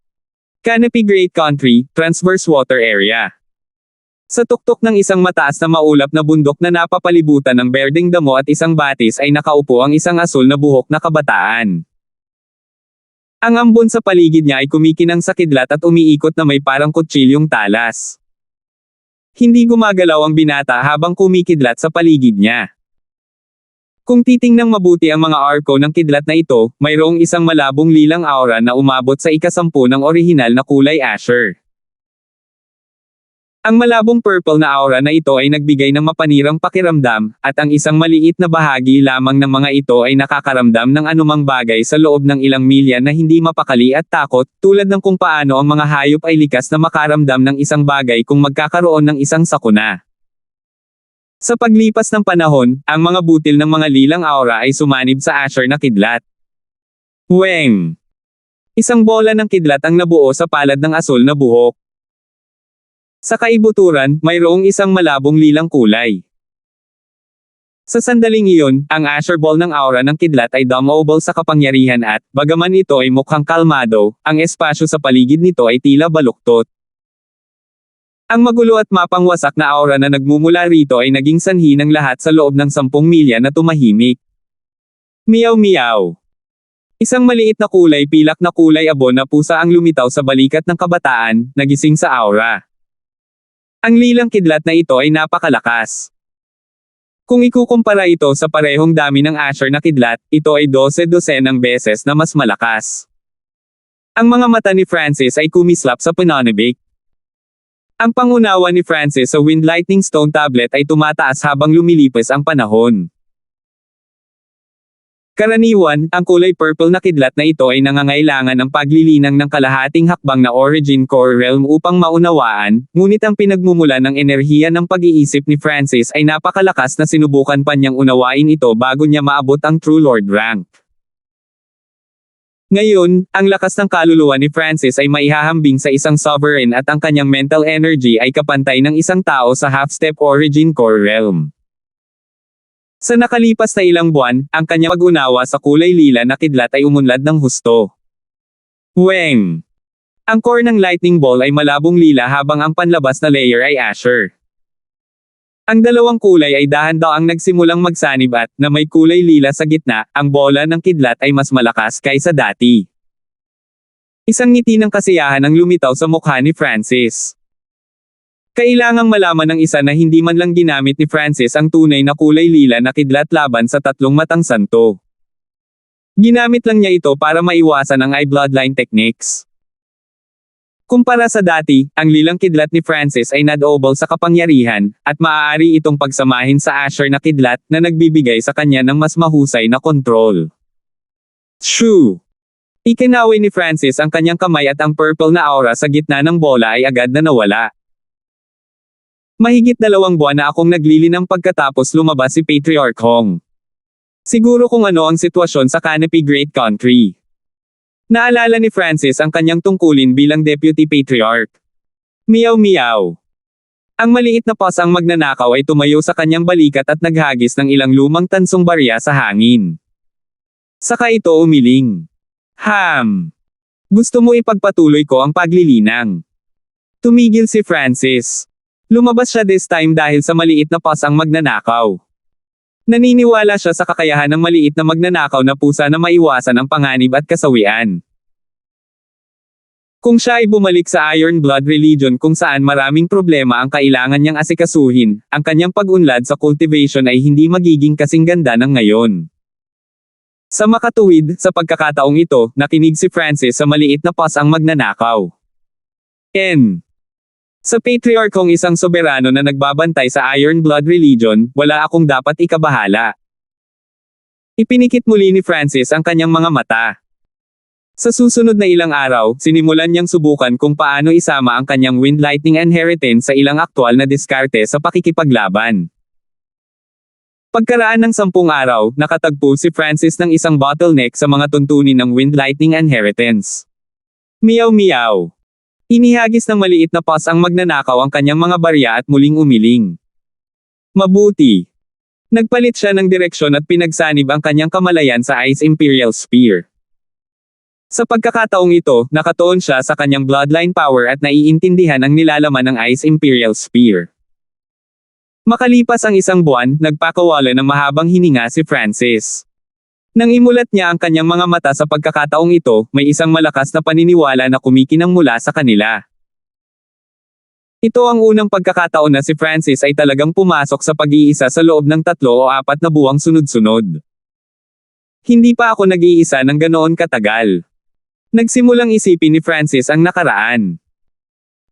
Canopy Great Country, Transverse Water Area. Sa tuktok ng isang mataas na maulap na bundok na napapalibutan ng berdeng damo at isang batis ay nakaupo ang isang asul na buhok na kabataan. Ang ambon sa paligid niya ay kumikinang sa kidlat at umiikot na may parang kutsilyong talas. Hindi gumagalaw ang binata habang kumikidlat sa paligid niya. Kung titingnang mabuti ang mga arko ng kidlat na ito, mayroong isang malabong lilang aura na umabot sa ika-10 ng orihinal na kulay asher. Ang malabong purple na aura na ito ay nagbigay ng mapanirang pakiramdam, at ang isang maliit na bahagi lamang ng mga ito ay nakakaramdam ng anumang bagay sa loob ng ilang milya na hindi mapakali at takot, tulad ng kung paano ang mga hayop ay likas na makaramdam ng isang bagay kung magkakaroon ng isang sakuna. Sa paglipas ng panahon, ang mga butil ng mga lilang aura ay sumanib sa asher na kidlat. Weng! Isang bola ng kidlat ang nabuo sa palad ng asul na buhok. Sa kaibuturan, mayroong isang malabong lilang kulay. Sa sandaling iyon, ang Asher Ball ng aura ng kidlat ay dumobble sa kapangyarihan at, bagaman ito ay mukhang kalmado, ang espasyo sa paligid nito ay tila baluktot. Ang magulo at mapangwasak na aura na nagmumula rito ay naging sanhi ng lahat sa loob ng 10 milya na tumahimik. Meow meow. Isang maliit na kulay pilak na kulay abon na pusa ang lumitaw sa balikat ng kabataan, nagising sa aura. Ang lilang kidlat na ito ay napakalakas. Kung ikukumpara ito sa parehong dami ng asher na kidlat, ito ay 12-dosenang beses na mas malakas. Ang mga mata ni Francis ay kumislap sa pananabik. Ang pangunawa ni Francis sa Wind Lightning Stone Tablet ay tumataas habang lumilipas ang panahon. Karaniwan, ang kulay purple na kidlat na ito ay nangangailangan ng paglilinang ng kalahating hakbang na Origin Core Realm upang maunawaan, ngunit ang pinagmumulan ng enerhiya ng pag-iisip ni Francis ay napakalakas na sinubukan pa niyang unawain ito bago niya maabot ang True Lord rank. Ngayon, ang lakas ng kaluluwa ni Francis ay maihahambing sa isang sovereign at ang kanyang mental energy ay kapantay ng isang tao sa half-step Origin Core Realm. Sa nakalipas na ilang buwan, ang kanyang pag-unawa sa kulay lila na kidlat ay umunlad ng husto. Weng! Ang core ng lightning ball ay malabong lila habang ang panlabas na layer ay asher. Ang dalawang kulay ay dahan-daang nagsimulang magsanib at, na may kulay lila sa gitna, ang bola ng kidlat ay mas malakas kaysa dati. Isang ngiti ng kasiyahan ang lumitaw sa mukha ni Francis. Kailangang malaman ng isa na hindi man lang ginamit ni Francis ang tunay na kulay lila na kidlat laban sa 3 matang santo. Ginamit lang niya ito para maiwasan ang eye bloodline techniques. Kumpara sa dati, ang lilang kidlat ni Francis ay nadobol sa kapangyarihan, at maaari itong pagsamahin sa asher na kidlat na nagbibigay sa kanya ng mas mahusay na kontrol. Shoo! Ikinaway ni Francis ang kanyang kamay at ang purple na aura sa gitna ng bola ay agad na nawala. Mahigit 2 buwan na akong naglilinang pagkatapos lumabas si Patriarch Hong. Siguro kung ano ang sitwasyon sa Canopy Great Country. Naalala ni Francis ang kanyang tungkulin bilang Deputy Patriarch. Meow meow. Ang maliit na paws ang magnanakaw ay tumayo sa kanyang balikat at naghagis ng ilang lumang tansong barya sa hangin. Saka ito umiling. Gusto mo ipagpatuloy ko ang paglilinang. Tumigil si Francis. Lumabas siya this time dahil sa maliit na pas ang magnanakaw. Naniniwala siya sa kakayahan ng maliit na magnanakaw na pusa na maiwasan ang panganib at kasawian. Kung siya ay bumalik sa Iron Blood religion kung saan maraming problema ang kailangan niyang asikasuhin, ang kanyang pag-unlad sa cultivation ay hindi magiging kasing ganda ng ngayon. Sa makatuwid, sa pagkakataong ito, nakinig si Francis sa maliit na pas ang magnanakaw. Sa patriarchong isang soberano na nagbabantay sa Iron Blood religion, wala akong dapat ikabahala. Ipinikit muli ni Francis ang kanyang mga mata. Sa susunod na ilang araw, sinimulan niyang subukan kung paano isama ang kanyang Wind Lightning inheritance sa ilang aktwal na diskarte sa pakikipaglaban. Pagkaraan ng 10 araw, nakatagpo si Francis ng isang bottleneck sa mga tuntunin ng Wind Lightning inheritance. Meow meow. Inihagis ng maliit na pas ang magnanakaw ang kanyang mga barya at muling umiling. Mabuti. Nagpalit siya ng direksyon at pinagsanib ang kanyang kamalayan sa Ice Imperial Spear. Sa pagkakataong ito, nakatuon siya sa kanyang bloodline power at naiintindihan ang nilalaman ng Ice Imperial Spear. Makalipas ang 1 buwan, nagpakawala ng mahabang hininga si Francis. Nang imulat niya ang kanyang mga mata sa pagkakataong ito, may isang malakas na paniniwala na kumikinang mula sa kanila. Ito ang unang pagkakataon na si Francis ay talagang pumasok sa pag-iisa sa loob ng 3 o 4 na buwang sunod-sunod. Hindi pa ako nag-iisa ng ganoon katagal. Nagsimulang isipin ni Francis ang nakaraan.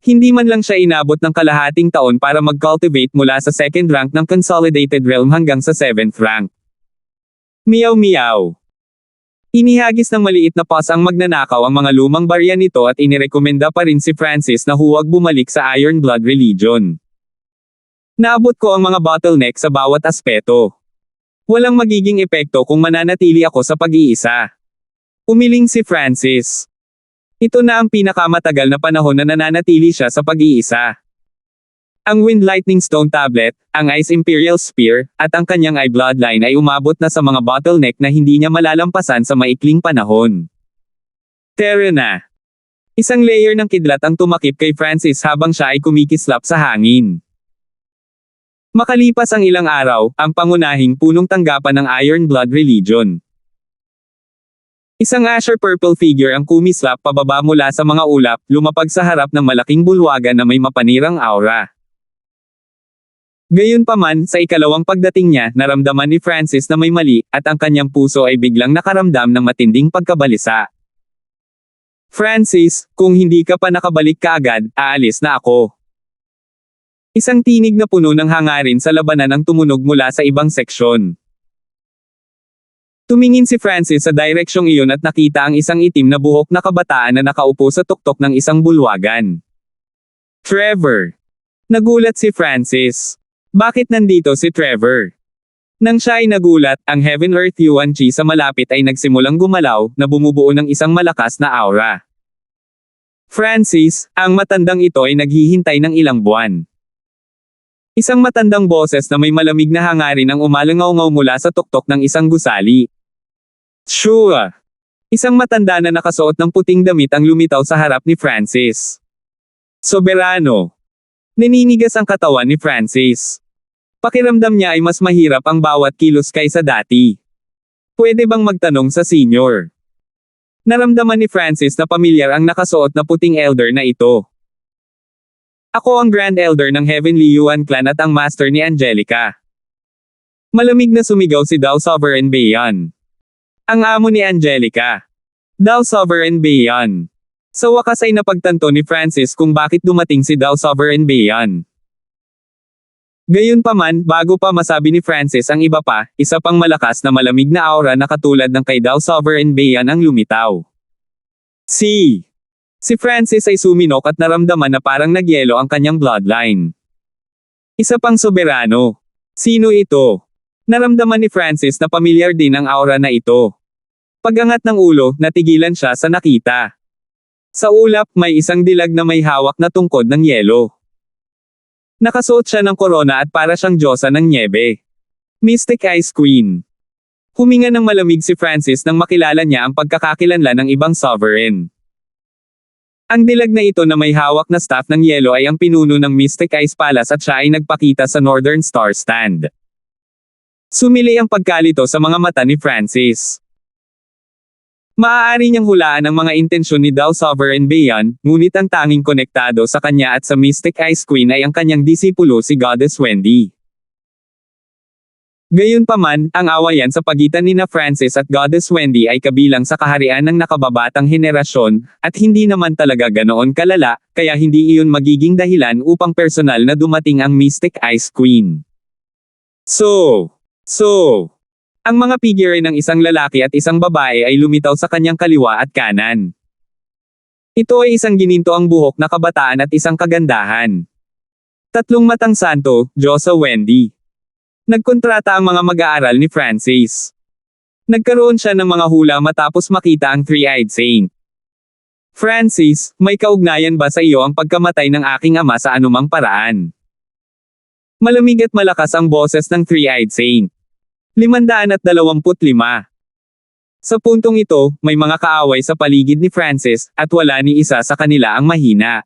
Hindi man lang siya inabot ng kalahating taon para mag-cultivate mula sa 2nd rank ng Consolidated Realm hanggang sa 7th rank. Meow meow. Inihagis ng maliit na pas ang magnanakaw ang mga lumang barya nito at inirekomenda pa rin si Francis na huwag bumalik sa Iron Blood religion. Naabot ko ang mga bottleneck sa bawat aspeto. Walang magiging epekto kung mananatili ako sa pag-iisa. Umiling si Francis. Ito na ang pinakamatagal na panahon na nananatili siya sa pag-iisa. Ang Wind Lightning Stone Tablet, ang Ice Imperial Spear, at ang kanyang Eye Bloodline ay umabot na sa mga bottleneck na hindi niya malalampasan sa maikling panahon. Tara na. Isang layer ng kidlat ang tumakip kay Francis habang siya ay kumikislap sa hangin. Makalipas ang ilang araw, ang pangunahing punong tanggapan ng Iron Blood religion. Isang Asher Purple figure ang kumislap pababa mula sa mga ulap, lumapag sa harap ng malaking bulwagan na may mapanirang aura. Gayunpaman, sa ikalawang pagdating niya, naramdaman ni Francis na may mali, at ang kanyang puso ay biglang nakaramdam ng matinding pagkabalisa. Francis, kung hindi ka pa nakabalik kaagad, aalis na ako. Isang tinig na puno ng hangarin sa labanan ang tumunog mula sa ibang seksyon. Tumingin si Francis sa direksyong iyon at nakita ang isang itim na buhok na kabataan na nakaupo sa tuktok ng isang bulwagan. Trevor. Nagulat si Francis. Bakit nandito si Trevor? Nang siya ay nagulat, ang Heaven Earth Yuan Chi sa malapit ay nagsimulang gumalaw, na bumubuo ng isang malakas na aura. Francis, ang matandang ito ay naghihintay ng ilang buwan. Isang matandang boses na may malamig na hangarin ang umalangaw-ngaw mula sa tuktok ng isang gusali. Shua! Isang matanda na nakasuot ng puting damit ang lumitaw sa harap ni Francis. Soberano! Naninigas ang katawan ni Francis. Pakiramdam niya ay mas mahirap ang bawat kilos kaysa dati. Pwede bang magtanong sa senior? Naramdaman ni Francis na pamilyar ang nakasuot na puting elder na ito. Ako ang Grand Elder ng Heavenly Yuan Clan at ang Master ni Angelica. Malamig na sumigaw si Dao Sovereign Bayan. Ang amo ni Angelica. Dao Sovereign Bayan. Sa wakas ay napagtanto ni Francis kung bakit dumating si Dao Sovereign Bayan. Gayunpaman, bago pa masabi ni Francis ang iba pa, isa pang malakas na malamig na aura na katulad ng kay Dao Sovereign Bayan ang lumitaw. Si Francis ay suminok at naramdaman na parang nagyelo ang kanyang bloodline. Isa pang soberano. Sino ito? Naramdaman ni Francis na pamilyar din ang aura na ito. Pagangat ng ulo, natigilan siya sa nakita. Sa ulap, may isang dilag na may hawak na tungkod ng yelo. Nakasuot siya ng korona at para siyang diyosa ng nyebe. Mystic Ice Queen. Huminga ng malamig si Francis nang makilala niya ang pagkakakilanlan ng ibang sovereign. Ang dilag na ito na may hawak na staff ng yelo ay ang pinuno ng Mystic Ice Palace at siya ay nagpakita sa Northern Star Stand. Sumili ang pagkalito sa mga mata ni Francis. Maaari niyang hulaan ang mga intensyon ni Dao Sovereign Bayan, ngunit ang tanging konektado sa kanya at sa Mystic Ice Queen ay ang kanyang disipulo si Goddess Wendy. Gayunpaman, ang awayan sa pagitan nina Francis at Goddess Wendy ay kabilang sa kaharian ng nakababatang henerasyon, at hindi naman talaga ganoon kalala, kaya hindi iyon magiging dahilan upang personal na dumating ang Mystic Ice Queen. So, ang mga figure ng isang lalaki at isang babae ay lumitaw sa kanyang kaliwa at kanan. Ito ay isang gininto ang buhok na kabataan at isang kagandahan. Tatlong matang santo, Diyosa Wendy. Nagkontrata ang mga mag-aaral ni Francis. Nagkaroon siya ng mga hula matapos makita ang Three-Eyed Saint. Francis, may kaugnayan ba sa iyo ang pagkamatay ng aking ama sa anumang paraan? Malamig at malakas ang boses ng Three-Eyed Saint. 525. Sa puntong ito, may mga kaaway sa paligid ni Francis, at wala ni isa sa kanila ang mahina.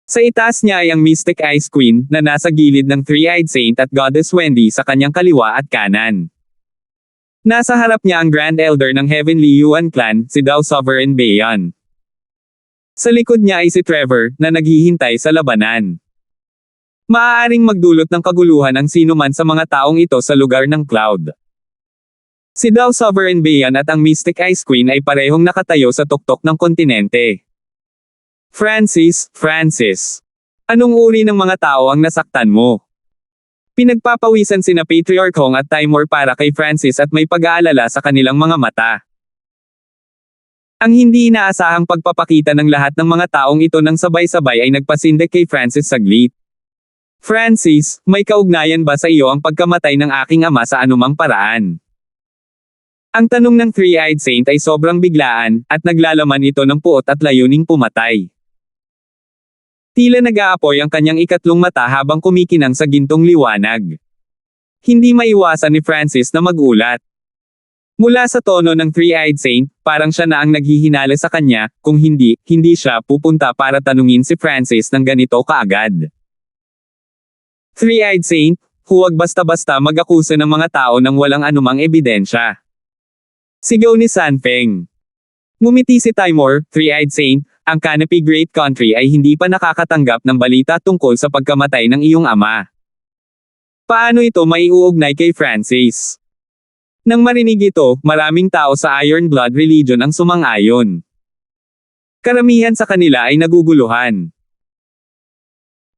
Sa itaas niya ay ang Mystic Ice Queen, na nasa gilid ng Three-Eyed Saint at Goddess Wendy sa kanyang kaliwa at kanan. Nasa harap niya ang Grand Elder ng Heavenly Yuan Clan, si Dao Sovereign Bayan. Sa likod niya ay si Trevor, na naghihintay sa labanan. Maaaring magdulot ng kaguluhan ang sinuman sa mga taong ito sa lugar ng Cloud. Si Dao Sovereign Bayan at ang Mystic Ice Queen ay parehong nakatayo sa tuktok ng kontinente. Francis, anong uri ng mga tao ang nasaktan mo? Pinagpapawisan sina Patriarch Hong at Timur para kay Francis at may pag-aalala sa kanilang mga mata. Ang hindi inaasahang pagpapakita ng lahat ng mga taong ito ng sabay-sabay ay nagpasindak kay Francis saglit. Francis, may kaugnayan ba sa iyo ang pagkamatay ng aking ama sa anumang paraan? Ang tanong ng Three-Eyed Saint ay sobrang biglaan, at naglalaman ito ng puot at layuning pumatay. Tila nag-aapoy ang kanyang ikatlong mata habang kumikinang sa gintong liwanag. Hindi maiwasan ni Francis na magulat. Mula sa tono ng Three-Eyed Saint, parang siya na ang naghihinala sa kanya, kung hindi siya pupunta para tanungin si Francis ng ganito kaagad. Three-Eyed Saint, huwag basta-basta mag-akusa ng mga tao ng walang anumang ebidensya. Sigaw ni Sanfeng. Ngumiti si Timur, Three-Eyed Saint, ang Canopy Great Country ay hindi pa nakakatanggap ng balita tungkol sa pagkamatay ng iyong ama. Paano ito maiuugnay kay Francis? Nang marinig ito, maraming tao sa Iron Blood Religion ang sumang-ayon. Karamihan sa kanila ay naguguluhan.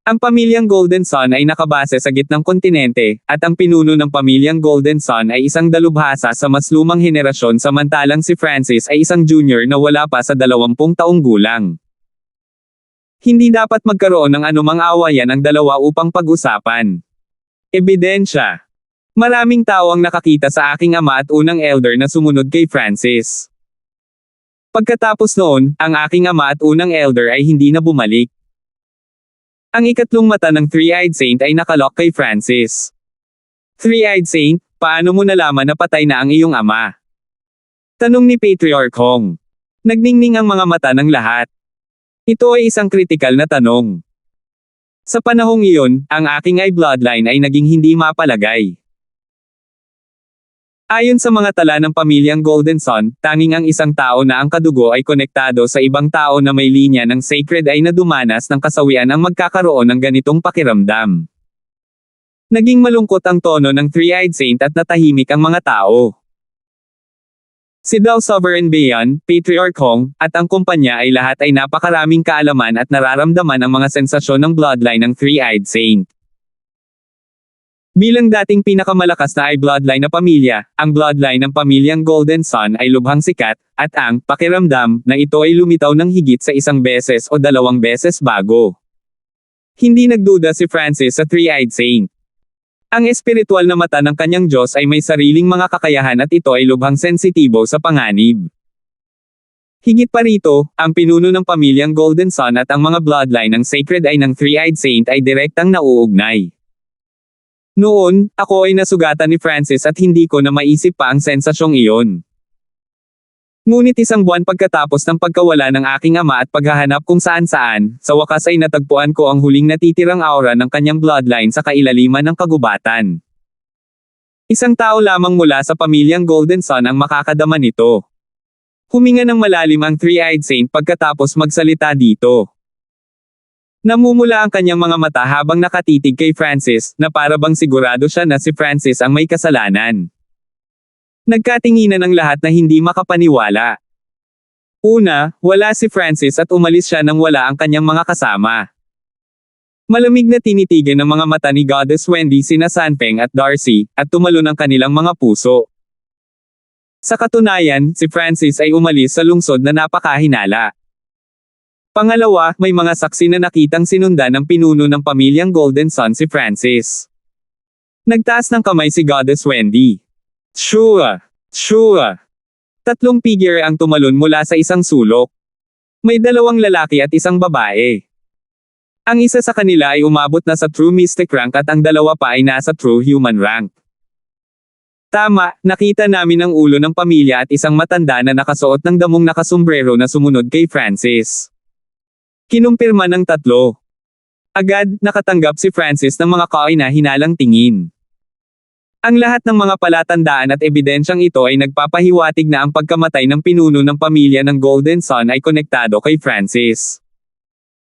Ang pamilyang Golden Sun ay nakabase sa gitnang kontinente, at ang pinuno ng pamilyang Golden Sun ay isang dalubhasa sa mas lumang henerasyon samantalang si Francis ay isang junior na wala pa sa 20 taong gulang. Hindi dapat magkaroon ng anumang awayan ang dalawa upang pag-usapan. Ebidensya. Maraming tao ang nakakita sa aking ama at unang elder na sumunod kay Francis. Pagkatapos noon, ang aking ama at unang elder ay hindi na bumalik. Ang ikatlong mata ng Three-Eyed Saint ay nakalock kay Francis. Three-Eyed Saint, paano mo nalaman na patay na ang iyong ama? Tanong ni Patriarch Hong. Nagningning ang mga mata ng lahat. Ito ay isang kritikal na tanong. Sa panahong iyon, ang aking bloodline ay naging hindi mapalagay. Ayon sa mga tala ng pamilyang Golden Sun, tanging ang isang tao na ang kadugo ay konektado sa ibang tao na may linya ng sacred ay nadumanas ng kasawian ang magkakaroon ng ganitong pakiramdam. Naging malungkot ang tono ng Three-Eyed Saint at natahimik ang mga tao. Si Dao Sovereign Bayan, Patriarch Hong, at ang kumpanya ay lahat ay napakaraming kaalaman at nararamdaman ang mga sensasyon ng bloodline ng Three-Eyed Saint. Bilang dating pinakamalakas na bloodline na pamilya, ang bloodline ng pamilyang Golden Sun ay lubhang sikat, at ang pakiramdam na ito ay lumitaw ng higit sa 1 beses o 2 beses bago. Hindi nagduda si Francis sa Three-Eyed Saint. Ang espiritual na mata ng kanyang Diyos ay may sariling mga kakayahan at ito ay lubhang sensitibo sa panganib. Higit pa rito, ang pinuno ng pamilyang Golden Sun at ang mga bloodline ng sacred ay ng Three-Eyed Saint ay direktang nauugnay. Noon, ako ay nasugatan ni Francis at hindi ko na maisip pa ang sensasyong iyon. Ngunit isang buwan pagkatapos ng pagkawala ng aking ama at paghahanap kung saan-saan, sa wakas ay natagpuan ko ang huling natitirang aura ng kanyang bloodline sa kailaliman ng kagubatan. Isang tao lamang mula sa pamilyang Golden Sun ang makakadama nito. Huminga ng malalim ang Three-Eyed Saint pagkatapos magsalita dito. Namumula ang kanyang mga mata habang nakatitig kay Francis, na para bang sigurado siya na si Francis ang may kasalanan. Nagkatinginan ang lahat na hindi makapaniwala. Una, wala si Francis at umalis siya nang wala ang kanyang mga kasama. Malamig na tinitigan ng mga mata ni Goddess Wendy sina Sanfeng at Darcy, at tumalon ang kanilang mga puso. Sa katunayan, si Francis ay umalis sa lungsod na napakahinala. Pangalawa, may mga saksi na nakitang sinundan ng pinuno ng pamilyang Golden Sun si Francis. Nagtaas ng kamay si Goddess Wendy. Sure. Tatlong figure ang tumalon mula sa isang sulok. May dalawang lalaki at isang babae. Ang isa sa kanila ay umabot na sa True Mystic rank at ang dalawa pa ay nasa True Human rank. Tama, nakita namin ang ulo ng pamilya at isang matanda na nakasuot ng damong nakasombrero na sumunod kay Francis. Kinumpirma ng tatlo. Agad, nakatanggap si Francis ng mga kaina-hinalang tingin. Ang lahat ng mga palatandaan at ebidensyang ito ay nagpapahiwatig na ang pagkamatay ng pinuno ng pamilya ng Golden Sun ay konektado kay Francis.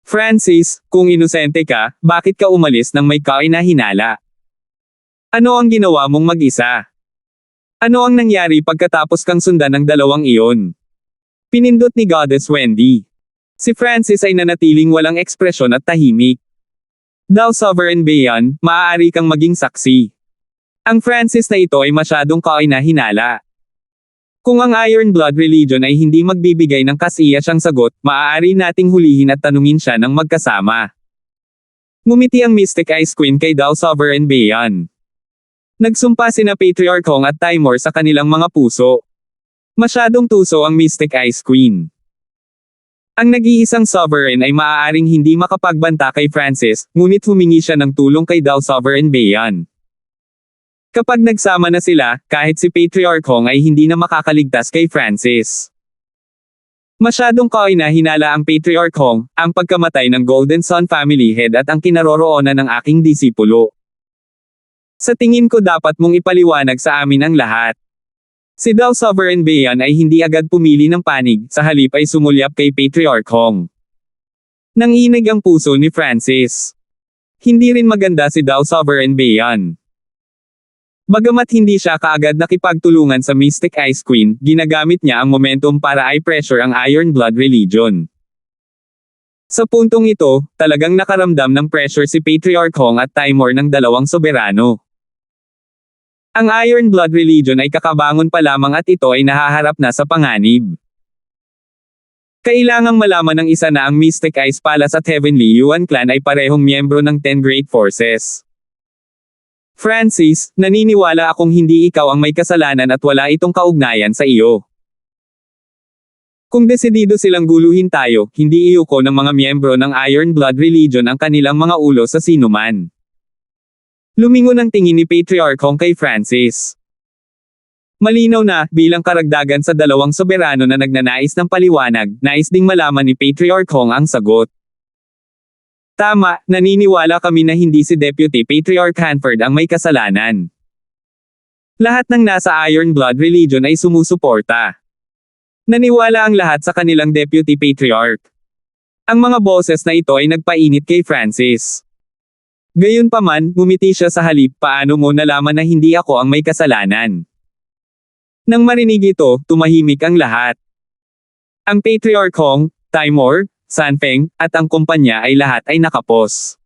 Francis, kung inosente ka, bakit ka umalis nang may kaina-hinala? Ano ang ginawa mong mag-isa? Ano ang nangyari pagkatapos kang sundan ng dalawang iyon? Pinindot ni Goddess Wendy. Si Francis ay nanatiling walang ekspresyon at tahimik. Thou Sovereign Bayan, maaari kang maging saksi. Ang Francis na ito ay masyadong kaina-hinala. Kung ang Iron Blood Religion ay hindi magbibigay ng kasiyasyang sagot, maaari nating hulihin at tanungin siya ng magkasama. Ngumiti ang Mystic Ice Queen kay Thou Sovereign Bayan. Nagsumpa sina Patriarch Hong at Timor sa kanilang mga puso. Masyadong tuso ang Mystic Ice Queen. Ang nag-iisang sovereign ay maaaring hindi makapagbanta kay Francis, ngunit humingi siya ng tulong kay Thou Sovereign Bayan. Kapag nagsama na sila, kahit si Patriarch Hong ay hindi na makakaligtas kay Francis. Masyadong kaina-hinala ang Patriarch Hong, ang pagkamatay ng Golden Sun family head at ang kinaroroonan ng aking disipulo. Sa tingin ko dapat mong ipaliwanag sa amin ang lahat. Si Thou Sovereign Bayan ay hindi agad pumili ng panig, sa halip ay sumulyap kay Patriarch Hong. Nanginig ang puso ni Francis. Hindi rin maganda si Thou Sovereign Bayan. Bagamat hindi siya kaagad nakipagtulungan sa Mystic Ice Queen, ginagamit niya ang momentum para i-pressure ang Iron Blood Religion. Sa puntong ito, talagang nakaramdam ng pressure si Patriarch Hong at Timor ng dalawang soberano. Ang Iron Blood Religion ay kakabangon pa lamang at ito ay nahaharap na sa panganib. Kailangang malaman ng isa na ang Mystic Ice Palace at Heavenly Yuan Clan ay parehong miyembro ng 10 Great Forces. Francis, naniniwala akong hindi ikaw ang may kasalanan at wala itong kaugnayan sa iyo. Kung desidido silang guluhin tayo, hindi iyuko ng mga miyembro ng Iron Blood Religion ang kanilang mga ulo sa sinuman. Lumingon ang tingin ni Patriarch Hong kay Francis. Malinaw na, bilang karagdagan sa dalawang soberano na nagnanais ng paliwanag, nais ding malaman ni Patriarch Hong ang sagot. Tama, naniniwala kami na hindi si Deputy Patriarch Hanford ang may kasalanan. Lahat ng nasa Iron Blood Religion ay sumusuporta. Naniwala ang lahat sa kanilang Deputy Patriarch. Ang mga boses na ito ay nagpainit kay Francis. Gayunpaman, ngumiti siya sa halip, paano mo nalaman na hindi ako ang may kasalanan? Nang marinig ito, tumahimik ang lahat. Ang Patriarch Hong, Timor, Sanfeng, at ang kumpanya ay lahat ay nakapos.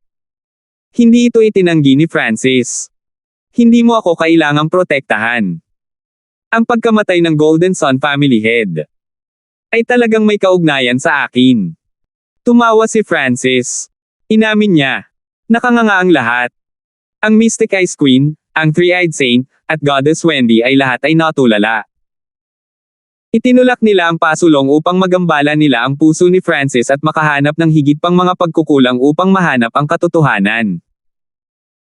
Hindi ito itinanggi ni Francis. Hindi mo ako kailangang protektahan. Ang pagkamatay ng Golden Sun family head ay talagang may kaugnayan sa akin. Tumawa si Francis. Inamin niya. Nakanganga ang lahat. Ang Mystic Ice Queen, ang Three-Eyed Saint, at Goddess Wendy ay lahat ay natulala. Itinulak nila ang pasulong upang magambala nila ang puso ni Francis at makahanap ng higit pang mga pagkukulang upang mahanap ang katotohanan.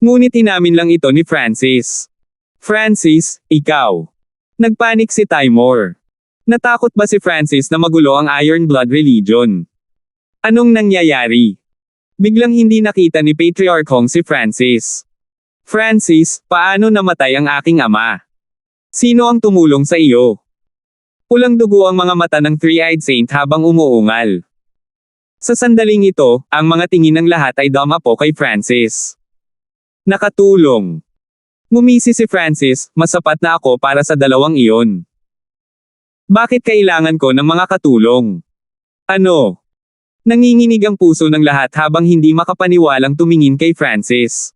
Ngunit inamin lang ito ni Francis. Francis, ikaw. Nagpanik si Timur. Natakot ba si Francis na magulo ang Iron Blood religion? Anong nangyayari? Biglang hindi nakita ni Patriarch Hong si Francis. Francis, paano namatay ang aking ama? Sino ang tumulong sa iyo? Pulang dugo ang mga mata ng Three-Eyed Saint habang umuungal. Sa sandaling ito, ang mga tingin ng lahat ay dumapo kay Francis. Nakatulong. Ngumisi si Francis, masapat na ako para sa dalawang iyon. Bakit kailangan ko ng mga katulong? Ano? Nanginginig ang puso ng lahat habang hindi makapaniwalang tumingin kay Francis.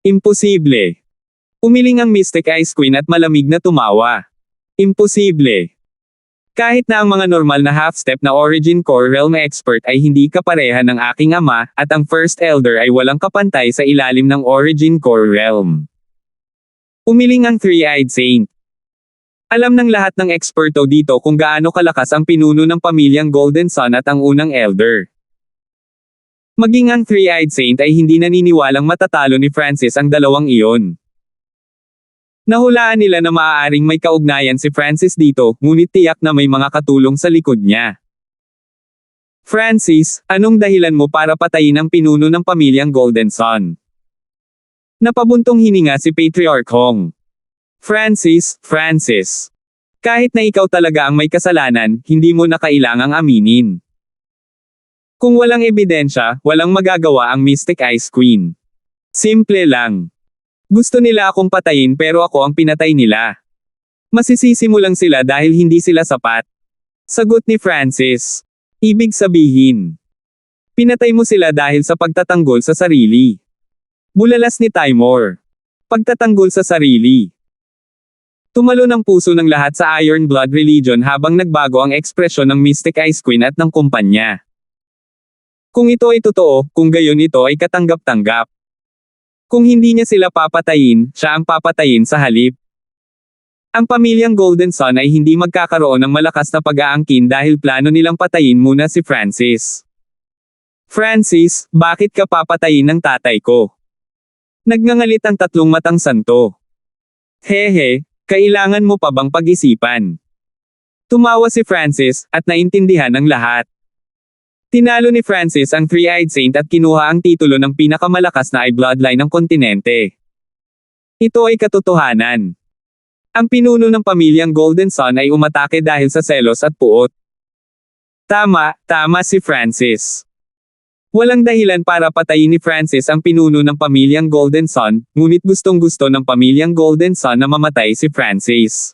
Imposible. Umiling ang Mystic Ice Queen at malamig na tumawa. Imposible. Kahit na ang mga normal na half-step na Origin Core Realm expert ay hindi kapareha ng aking ama, at ang First Elder ay walang kapantay sa ilalim ng Origin Core Realm. Umiling ang Three-Eyed Saint. Alam ng lahat ng eksperto dito kung gaano kalakas ang pinuno ng pamilyang Golden Sun at ang unang Elder. Maging ang Three-Eyed Saint ay hindi naniniwalang matatalo ni Francis ang dalawang iyon. Nahulaan nila na maaaring may kaugnayan si Francis dito, ngunit tiyak na may mga katulong sa likod niya. Francis, anong dahilan mo para patayin ang pinuno ng pamilyang Golden Sun? Napabuntong hininga si Patriarch Hong. Francis, kahit na ikaw talaga ang may kasalanan, hindi mo na kailangang aminin. Kung walang ebidensya, walang magagawa ang Mystic Ice Queen. Simple lang. Gusto nila akong patayin pero ako ang pinatay nila. Masisisi mo lang sila dahil hindi sila sapat. Sagot ni Francis. Ibig sabihin, pinatay mo sila dahil sa pagtatanggol sa sarili. Bulalas ni Timur. Pagtatanggol sa sarili. Tumalo ng puso ng lahat sa Iron Blood religion habang nagbago ang ekspresyon ng Mystic Ice Queen at ng kumpanya. Kung ito ay totoo, kung gayon ito ay katanggap-tanggap. Kung hindi niya sila papatayin, siya ang papatayin sa halip. Ang pamilyang Golden Sun ay hindi magkakaroon ng malakas na pag-aangkin dahil plano nilang patayin muna si Francis. Francis, bakit ka papatayin ng tatay ko? Nagngangalit ang tatlong matang santo. Hehe, kailangan mo pa bang pag-isipan? Tumawa si Francis, at naintindihan ng lahat. Tinalo ni Francis ang Three-Eyed Saint at kinuha ang titulo ng pinakamalakas na bloodline ng kontinente. Ito ay katotohanan. Ang pinuno ng pamilyang Golden Sun ay umatake dahil sa selos at puot. Tama si Francis. Walang dahilan para patayin ni Francis ang pinuno ng pamilyang Golden Sun, ngunit gustong-gusto ng pamilyang Golden Sun na mamatay si Francis.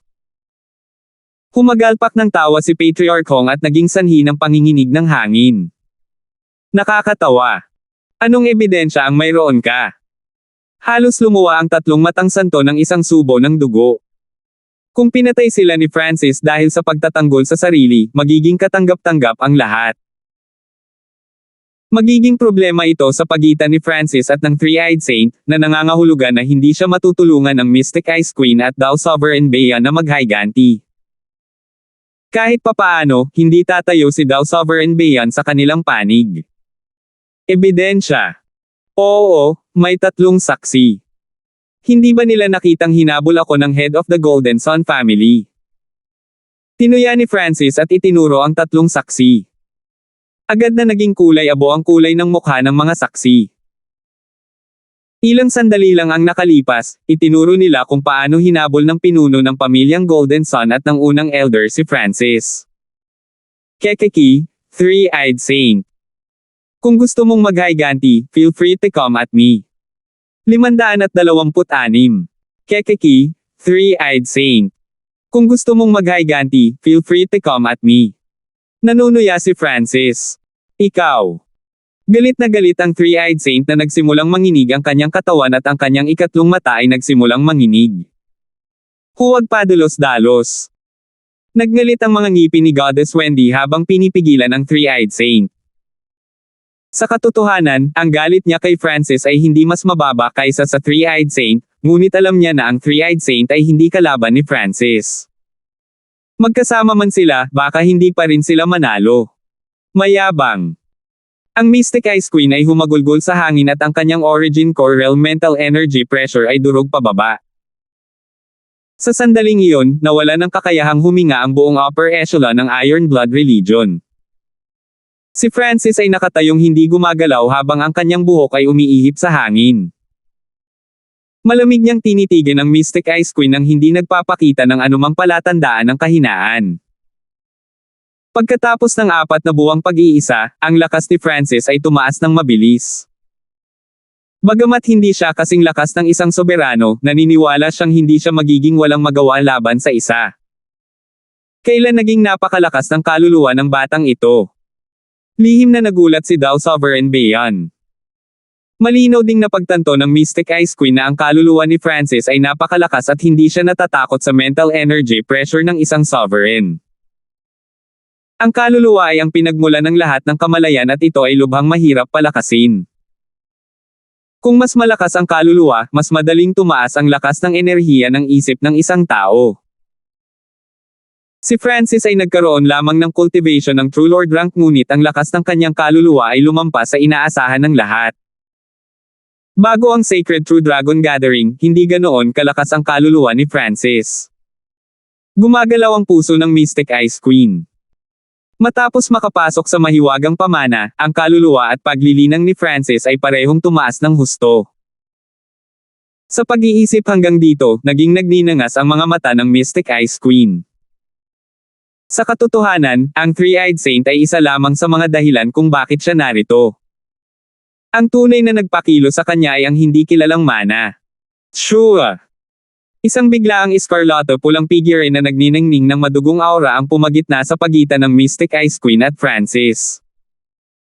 Humagalpak ng tawa si Patriarch Hong at naging sanhi ng panginginig ng hangin. Nakakatawa. Anong ebidensya ang mayroon ka? Halos lumuwa ang tatlong matang santo ng isang subo ng dugo. Kung pinatay sila ni Francis dahil sa pagtatanggol sa sarili, magiging katanggap-tanggap ang lahat. Magiging problema ito sa pagitan ni Francis at ng Three-Eyed Saint, na nangangahulugan na hindi siya matutulungan ng Mystic Ice Queen at Dao Sovereign Bea na maghiganti. Kahit papaano, hindi tatayo si Dao Sovereign Bea sa kanilang panig. Ebidensya. Oo, may tatlong saksi. Hindi ba nila nakitang hinabol ako ng head of the Golden Sun family? Tinuya ni Francis at itinuro ang tatlong saksi. Agad na naging kulay abo ang kulay ng mukha ng mga saksi. Ilang sandali lang ang nakalipas, itinuro nila kung paano hinabol ng pinuno ng pamilyang Golden Sun at ng unang elder si Francis. Kekeki, Three-Eyed Saint. Kung gusto mong maghiganti, feel free to come at me. 526. Kekeki, Three-Eyed Saint. Kung gusto mong maghiganti, feel free to come at me. Nanunuya si Francis. Ikaw. Galit na galit ang Three-Eyed Saint na nagsimulang manginig ang kanyang katawan at ang kanyang ikatlong mata ay nagsimulang manginig. Huwag padulos-dalos. Nagngalit ang mga ngipin ni Goddess Wendy habang pinipigilan ang Three-Eyed Saint. Sa katotohanan, ang galit niya kay Francis ay hindi mas mababa kaysa sa Three-Eyed Saint, ngunit alam niya na ang Three-Eyed Saint ay hindi kalaban ni Francis. Magkasama man sila, baka hindi pa rin sila manalo. Mayabang. Ang Mystic Ice Queen ay humagulgol sa hangin at ang kanyang origin core realm mental energy pressure ay durog pababa. Sa sandaling iyon, nawala ng kakayahang huminga ang buong upper echelon ng Iron Blood Religion. Si Francis ay nakatayong hindi gumagalaw habang ang kanyang buhok ay umiihip sa hangin. Malamig niyang tinitigan ang Mystic Ice Queen nang hindi nagpapakita ng anumang palatandaan ng kahinaan. Pagkatapos ng 4 na buwang pag-iisa, ang lakas ni Francis ay tumaas ng mabilis. Bagamat hindi siya kasing lakas ng isang soberano, naniniwala siyang hindi siya magiging walang magawa laban sa isa. Kailan naging napakalakas ng kaluluwa ng batang ito? Lihim na nagulat si Dao Sovereign Bayan. Malinaw ding napagtanto ng Mystic Ice Queen na ang kaluluwa ni Francis ay napakalakas at hindi siya natatakot sa mental energy pressure ng isang sovereign. Ang kaluluwa ay ang pinagmulan ng lahat ng kamalayan at ito ay lubhang mahirap palakasin. Kung mas malakas ang kaluluwa, mas madaling tumaas ang lakas ng enerhiya ng isip ng isang tao. Si Francis ay nagkaroon lamang ng cultivation ng True Lord rank ngunit ang lakas ng kanyang kaluluwa ay lumampas sa inaasahan ng lahat. Bago ang Sacred True Dragon Gathering, hindi ganoon kalakas ang kaluluwa ni Francis. Gumagalaw ang puso ng Mystic Ice Queen. Matapos makapasok sa mahiwagang pamana, ang kaluluwa at paglilinang ni Francis ay parehong tumaas ng husto. Sa pag-iisip hanggang dito, naging nagninangas ang mga mata ng Mystic Ice Queen. Sa katotohanan, ang Three-Eyed Saint ay isa lamang sa mga dahilan kung bakit siya narito. Ang tunay na nagpakilo sa kanya ay ang hindi kilalang mana. Sure! Isang biglaang escarlate pulang figure na nagniningning ng madugong aura ang pumagitna sa pagitan ng Mystic Ice Queen at Francis.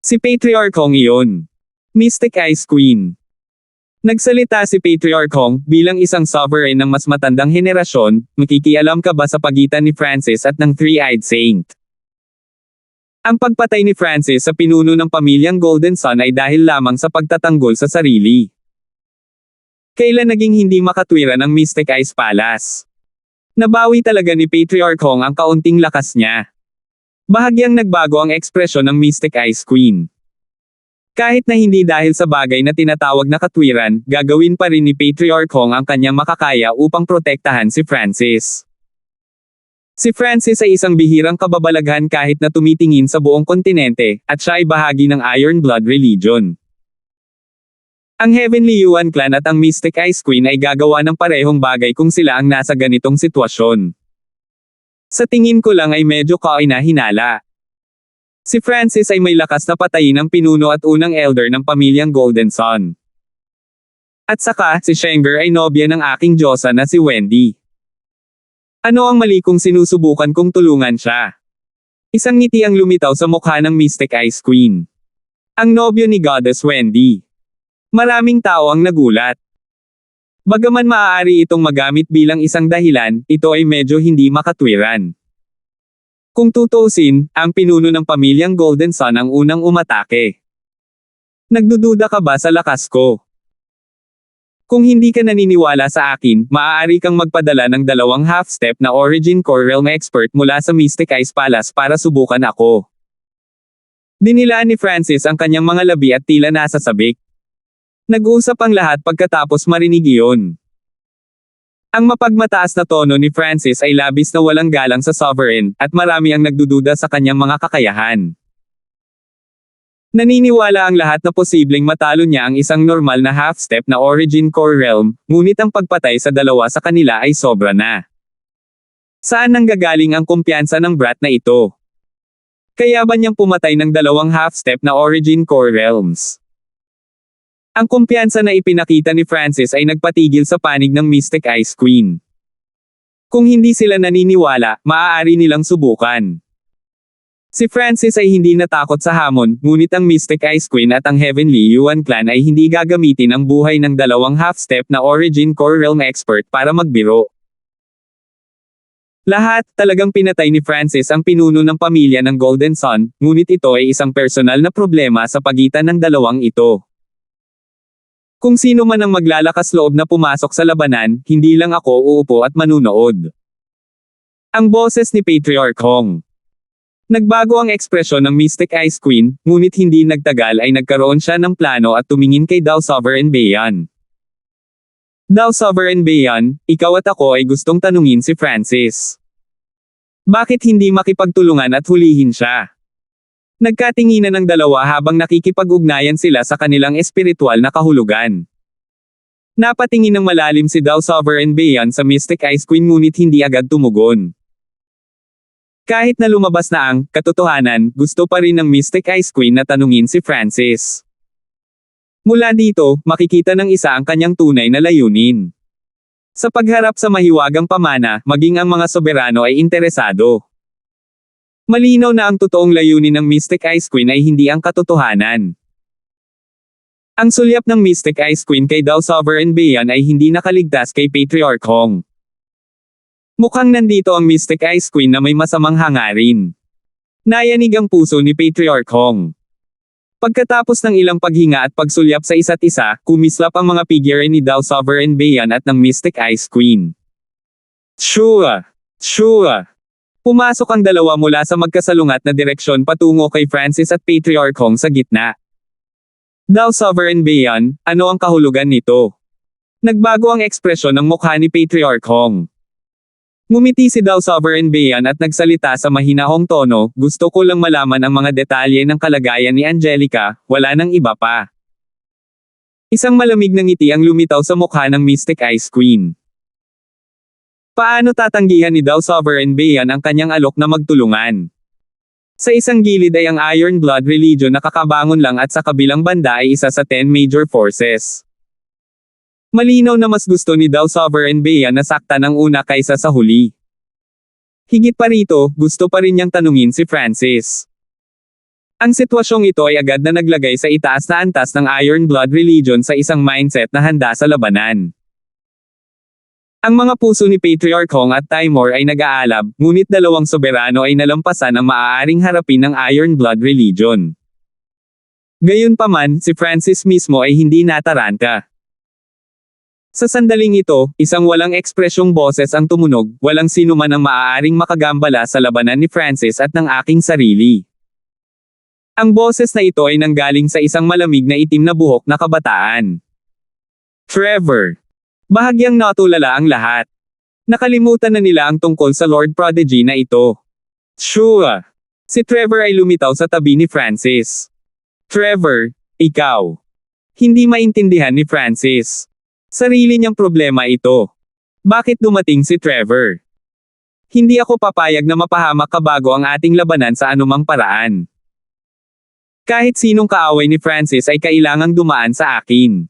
Si Patriarch Hong iyon. Mystic Ice Queen. Nagsalita si Patriarch Hong, bilang isang sovereign ng mas matandang henerasyon, makikialam ka ba sa pagitan ni Francis at ng Three-Eyed Saint? Ang pagpatay ni Francis sa pinuno ng pamilyang Golden Sun ay dahil lamang sa pagtatanggol sa sarili. Kailan naging hindi makatwiran ang Mystic Ice Palace? Nabawi talaga ni Patriarch Hong ang kaunting lakas niya. Bahagyang nagbago ang ekspresyon ng Mystic Ice Queen. Kahit na hindi dahil sa bagay na tinatawag na katwiran, gagawin pa rin ni Patriarch Hong ang kanyang makakaya upang protektahan si Francis. Si Francis ay isang bihirang kababalaghan kahit na tumitingin sa buong kontinente, at siya ay bahagi ng Iron Blood Religion. Ang Heavenly Yuan Clan at ang Mystic Ice Queen ay gagawa ng parehong bagay kung sila ang nasa ganitong sitwasyon. Sa tingin ko lang ay medyo kaina-hinala. Si Francis ay may lakas na patayin ang pinuno at unang elder ng pamilyang Golden Sun. At saka, si Shenger ay nobya ng aking diyosa na si Wendy. Ano ang mali kung sinusubukan kong tulungan siya? Isang ngiti ang lumitaw sa mukha ng Mystic Ice Queen. Ang nobyo ni Goddess Wendy. Maraming tao ang nagulat. Bagaman maaari itong magamit bilang isang dahilan, ito ay medyo hindi makatwiran. Kung tutuusin, ang pinuno ng pamilyang Golden Sun ang unang umatake. Nagdududa ka ba sa lakas ko? Kung hindi ka naniniwala sa akin, maaari kang magpadala ng 2 half-step na Origin Core Realm Expert mula sa Mystic Ice Palace para subukan ako. Dinilaan ni Francis ang kanyang mga labi at tila nasasabik. Nag-uusap ang lahat pagkatapos marinig iyon. Ang mapagmataas na tono ni Francis ay labis na walang galang sa sovereign, at marami ang nagdududa sa kanyang mga kakayahan. Naniniwala ang lahat na posibleng matalo niya ang isang normal na half-step na Origin Core Realm, ngunit ang pagpatay sa 2 sa kanila ay sobra na. Saan nanggagaling ang kumpiyansa ng brat na ito? Kaya ba niyang pumatay ng 2 half-step na Origin Core Realms? Ang kumpiyansa na ipinakita ni Francis ay nagpatigil sa panig ng Mystic Ice Queen. Kung hindi sila naniniwala, maaari nilang subukan. Si Francis ay hindi natakot sa hamon, ngunit ang Mystic Ice Queen at ang Heavenly Yuan Clan ay hindi gagamitin ang buhay ng 2 half-step na Origin Core Realm Expert para magbiro. Lahat, talagang pinatay ni Francis ang pinuno ng pamilya ng Golden Sun, ngunit ito ay isang personal na problema sa pagitan ng 2 ito. Kung sino man ang maglalakas loob na pumasok sa labanan, hindi lang ako uupo at manunood. Ang boses ni Patriarch Hong. Nagbago ang ekspresyon ng Mystic Ice Queen, ngunit hindi nagtagal ay nagkaroon siya ng plano at tumingin kay Dao Sovereign Bayan. Dao Sovereign Bayan, ikaw at ako ay gustong tanungin si Francis. Bakit hindi makipagtulungan at hulihin siya? Nagkatinginan ng dalawa habang nakikipag-ugnayan sila sa kanilang espiritual na kahulugan. Napatingin ng malalim si Dao Sovereign Bayan sa Mystic Ice Queen ngunit hindi agad tumugon. Kahit na lumabas na ang katotohanan, gusto pa rin ng Mystic Ice Queen na tanungin si Francis. Mula dito, makikita ng isa ang kanyang tunay na layunin. Sa pagharap sa mahiwagang pamana, maging ang mga soberano ay interesado. Malinaw na ang totoong layunin ng Mystic Ice Queen ay hindi ang katotohanan. Ang sulyap ng Mystic Ice Queen kay Dao Sovereign Bayan ay hindi nakaligtas kay Patriarch Hong. Mukhang nandito ang Mystic Ice Queen na may masamang hangarin. Nayanig ang puso ni Patriarch Hong. Pagkatapos ng ilang paghinga at pagsulyap sa isa't isa, kumislap ang mga figure ni Dao Sovereign Bayan at ng Mystic Ice Queen. Shua! Shua! Pumasok ang dalawa mula sa magkasalungat na direksyon patungo kay Francis at Patriarch Hong sa gitna. Dao Sovereign Bayan, ano ang kahulugan nito? Nagbago ang ekspresyon ng mukha ni Patriarch Hong. Ngumiti si Dao Sovereign Bayan at nagsalita sa mahinahong tono, gusto ko lang malaman ang mga detalye ng kalagayan ni Angelica, wala nang iba pa. Isang malamig na ngiti ang lumitaw sa mukha ng Mystic Ice Queen. Paano tatanggihan ni Dao Sovereign Bayan ang kanyang alok na magtulungan? Sa isang gilid ay ang Iron Blood Religion na kakabangon lang at sa kabilang banda ay isa sa 10 major forces. Malinaw na mas gusto ni Dao Sovereign Bayan na saktan ang una kaysa sa huli. Higit pa rito, gusto pa rin niyang tanungin si Francis. Ang sitwasyong ito ay agad na naglagay sa itaas na antas ng Iron Blood Religion sa isang mindset na handa sa labanan. Ang mga puso ni Patriarch Hong at Timor ay nag-aalab, ngunit dalawang soberano ay nalampasan ang maaaring harapin ng Iron Blood Religion. Gayunpaman, si Francis mismo ay hindi nataranta. Sa sandaling ito, isang walang ekspresyong boses ang tumunog, walang sino man ang maaaring makagambala sa labanan ni Francis at ng aking sarili. Ang boses na ito ay nanggaling sa isang malamig na itim na buhok na kabataan. Trevor. Bahagyang natulala ang lahat. Nakalimutan na nila ang tungkol sa Lord Prodigy na ito. Shua. Si Trevor ay lumitaw sa tabi ni Francis. Trevor, ikaw. Hindi maintindihan ni Francis. Sarili niyang problema ito. Bakit dumating si Trevor? Hindi ako papayag na mapahamak ka bago ang ating labanan sa anumang paraan. Kahit sinong kaaway ni Francis ay kailangang dumaan sa akin.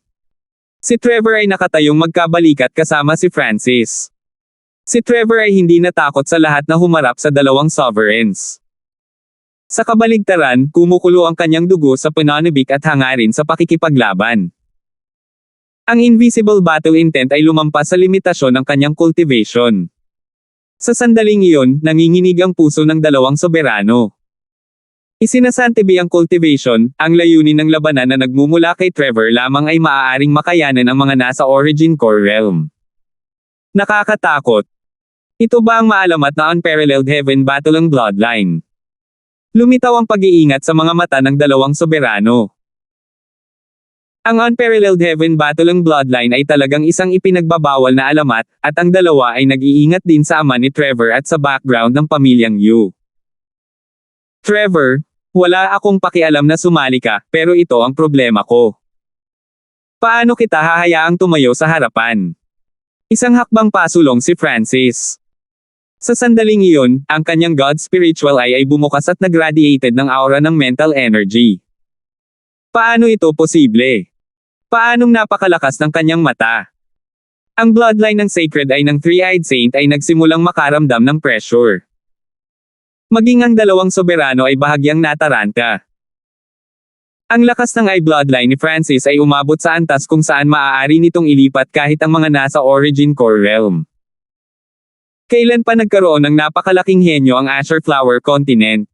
Si Trevor ay nakatayong magkabalikat kasama si Francis. Si Trevor ay hindi natakot sa lahat na humarap sa dalawang sovereigns. Sa kabaligtaran, kumukulo ang kanyang dugo sa pananabik at hangarin sa pakikipaglaban. Ang invisible battle intent ay lumampas sa limitasyon ng kanyang cultivation. Sa sandaling iyon, nanginginig ang puso ng dalawang soberano. Isinasantabi ang cultivation, ang layunin ng labanan na nagmumula kay Trevor lamang ay maaaring makayanan ang mga nasa Origin Core Realm. Nakakatakot. Ito ba ang maalamat na unparalleled heaven battle ng bloodline? Lumitaw ang pag-iingat sa mga mata ng dalawang soberano. Ang unparalleled heaven battle ng bloodline ay talagang isang ipinagbabawal na alamat, at ang dalawa ay nag-iingat din sa ama ni Trevor at sa background ng pamilyang Yu. Trevor, wala akong pakialam na sumali ka, pero ito ang problema ko. Paano kita hahayaang tumayo sa harapan? Isang hakbang pasulong si Francis. Sa sandaling iyon, ang kanyang God spiritual eye ay bumukas at nag-radiated ng aura ng mental energy. Paano ito posible? Paanong napakalakas ng kanyang mata? Ang bloodline ng Sacred Eye ng Three-Eyed Saint ay nagsimulang makaramdam ng pressure. Maging ang dalawang soberano ay bahagyang nataranta. Ang lakas ng Eye bloodline ni Francis ay umabot sa antas kung saan maaari nitong ilipat kahit ang mga nasa Origin Core Realm. Kailan pa nagkaroon ng napakalaking henyo ang Azure Flower Continent?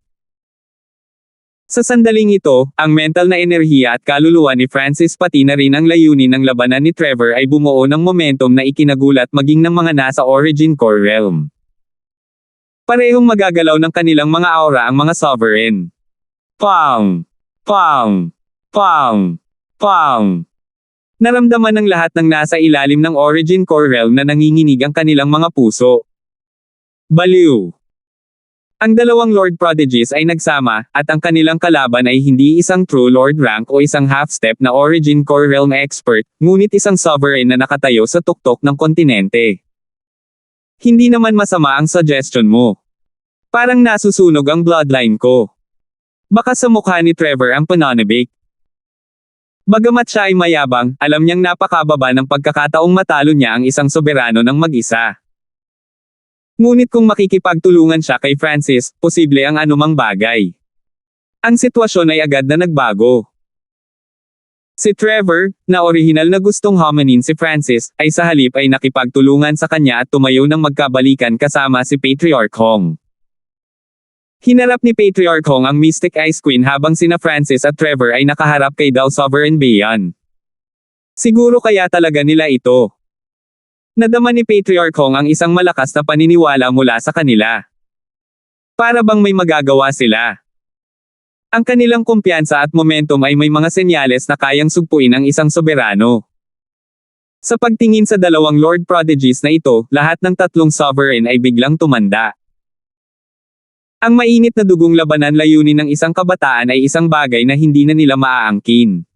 Sa sandaling ito, ang mental na enerhiya at kaluluwa ni Francis pati na rin ang layunin ng labanan ni Trevor ay bumuo ng momentum na ikinagulat maging ng mga nasa Origin Core Realm. Parehong magagalaw ng kanilang mga aura ang mga sovereign. Pang! Pang! Pang! Pang! Naramdaman ng lahat ng nasa ilalim ng Origin Core Realm na nanginginig ang kanilang mga puso. Baliw! Ang dalawang Lord Prodigies ay nagsama, at ang kanilang kalaban ay hindi isang True Lord rank o isang half-step na Origin Core Realm expert, ngunit isang sovereign na nakatayo sa tuktok ng kontinente. Hindi naman masama ang suggestion mo. Parang nasusunog ang bloodline ko. Baka sa mukha ni Trevor ang pananabik. Bagamat siya ay mayabang, alam niyang napakababa ng pagkakataong matalo niya ang isang soberano ng mag-isa. Ngunit kung makikipagtulungan siya kay Francis, posible ang anumang bagay. Ang sitwasyon ay agad na nagbago. Si Trevor, na orihinal na gustong homanin si Francis, ay sa halip ay nakipagtulungan sa kanya at tumayo ng magkabalikan kasama si Patriarch Hong. Hinarap ni Patriarch Hong ang Mystic Ice Queen habang sina Francis at Trevor ay nakaharap kay Dao Sovereign Bayan. Siguro kaya talaga nila ito. Nadama ni Patriarch Hong ang isang malakas na paniniwala mula sa kanila. Para bang may magagawa sila. Ang kanilang kumpiyansa at momentum ay may mga senyales na kayang sugpuin ang isang soberano. Sa pagtingin sa dalawang Lord Prodigies na ito, lahat ng tatlong sovereign ay biglang tumanda. Ang mainit na dugong labanan layunin ng isang kabataan ay isang bagay na hindi na nila maaangkin.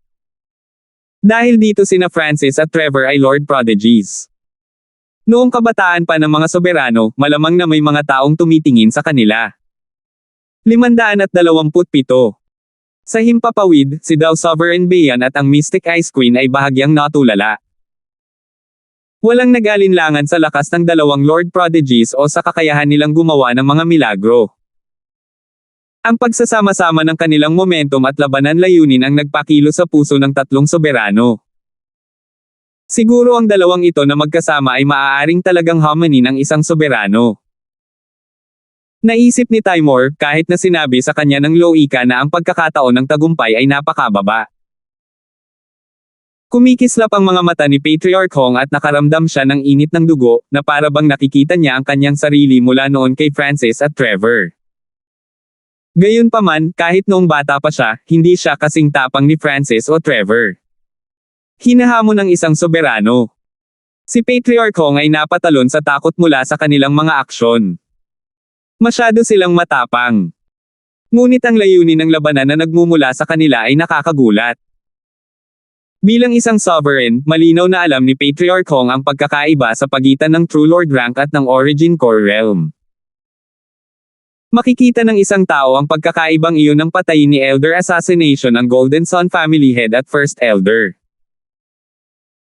Dahil dito sina Francis at Trevor ay Lord Prodigies. Noong kabataan pa ng mga soberano, malamang na may mga taong tumitingin sa kanila. 527. Sa himpapawid, si Dao Sovereign Bayan at ang Mystic Ice Queen ay bahagyang natulala. Walang nag-alinlangan sa lakas ng dalawang Lord Prodigies o sa kakayahan nilang gumawa ng mga milagro. Ang pagsasama-sama ng kanilang momentum at labanan layunin ang nagpakilo sa puso ng tatlong soberano. Siguro ang dalawang ito na magkasama ay maaaring talagang homanin ng isang soberano. Naisip ni Timur, kahit na sinabi sa kanya ng Loika na ang pagkakataon ng tagumpay ay napakababa. Kumikislap ang mga mata ni Patriarch Hong at nakaramdam siya ng init ng dugo, na para bang nakikita niya ang kanyang sarili mula noon kay Francis at Trevor. Gayunpaman, kahit noong bata pa siya, hindi siya kasing tapang ni Francis o Trevor. Hinahamon ng isang soberano. Si Patriarch Hong ay napatalon sa takot mula sa kanilang mga aksyon. Masyado silang matapang. Ngunit ang layunin ng labanan na nagmumula sa kanila ay nakakagulat. Bilang isang sovereign, malinaw na alam ni Patriarch Hong ang pagkakaiba sa pagitan ng True Lord rank at ng Origin Core Realm. Makikita ng isang tao ang pagkakaibang iyon ng patayin ni Elder Assassination ang Golden Sun Family Head at First Elder.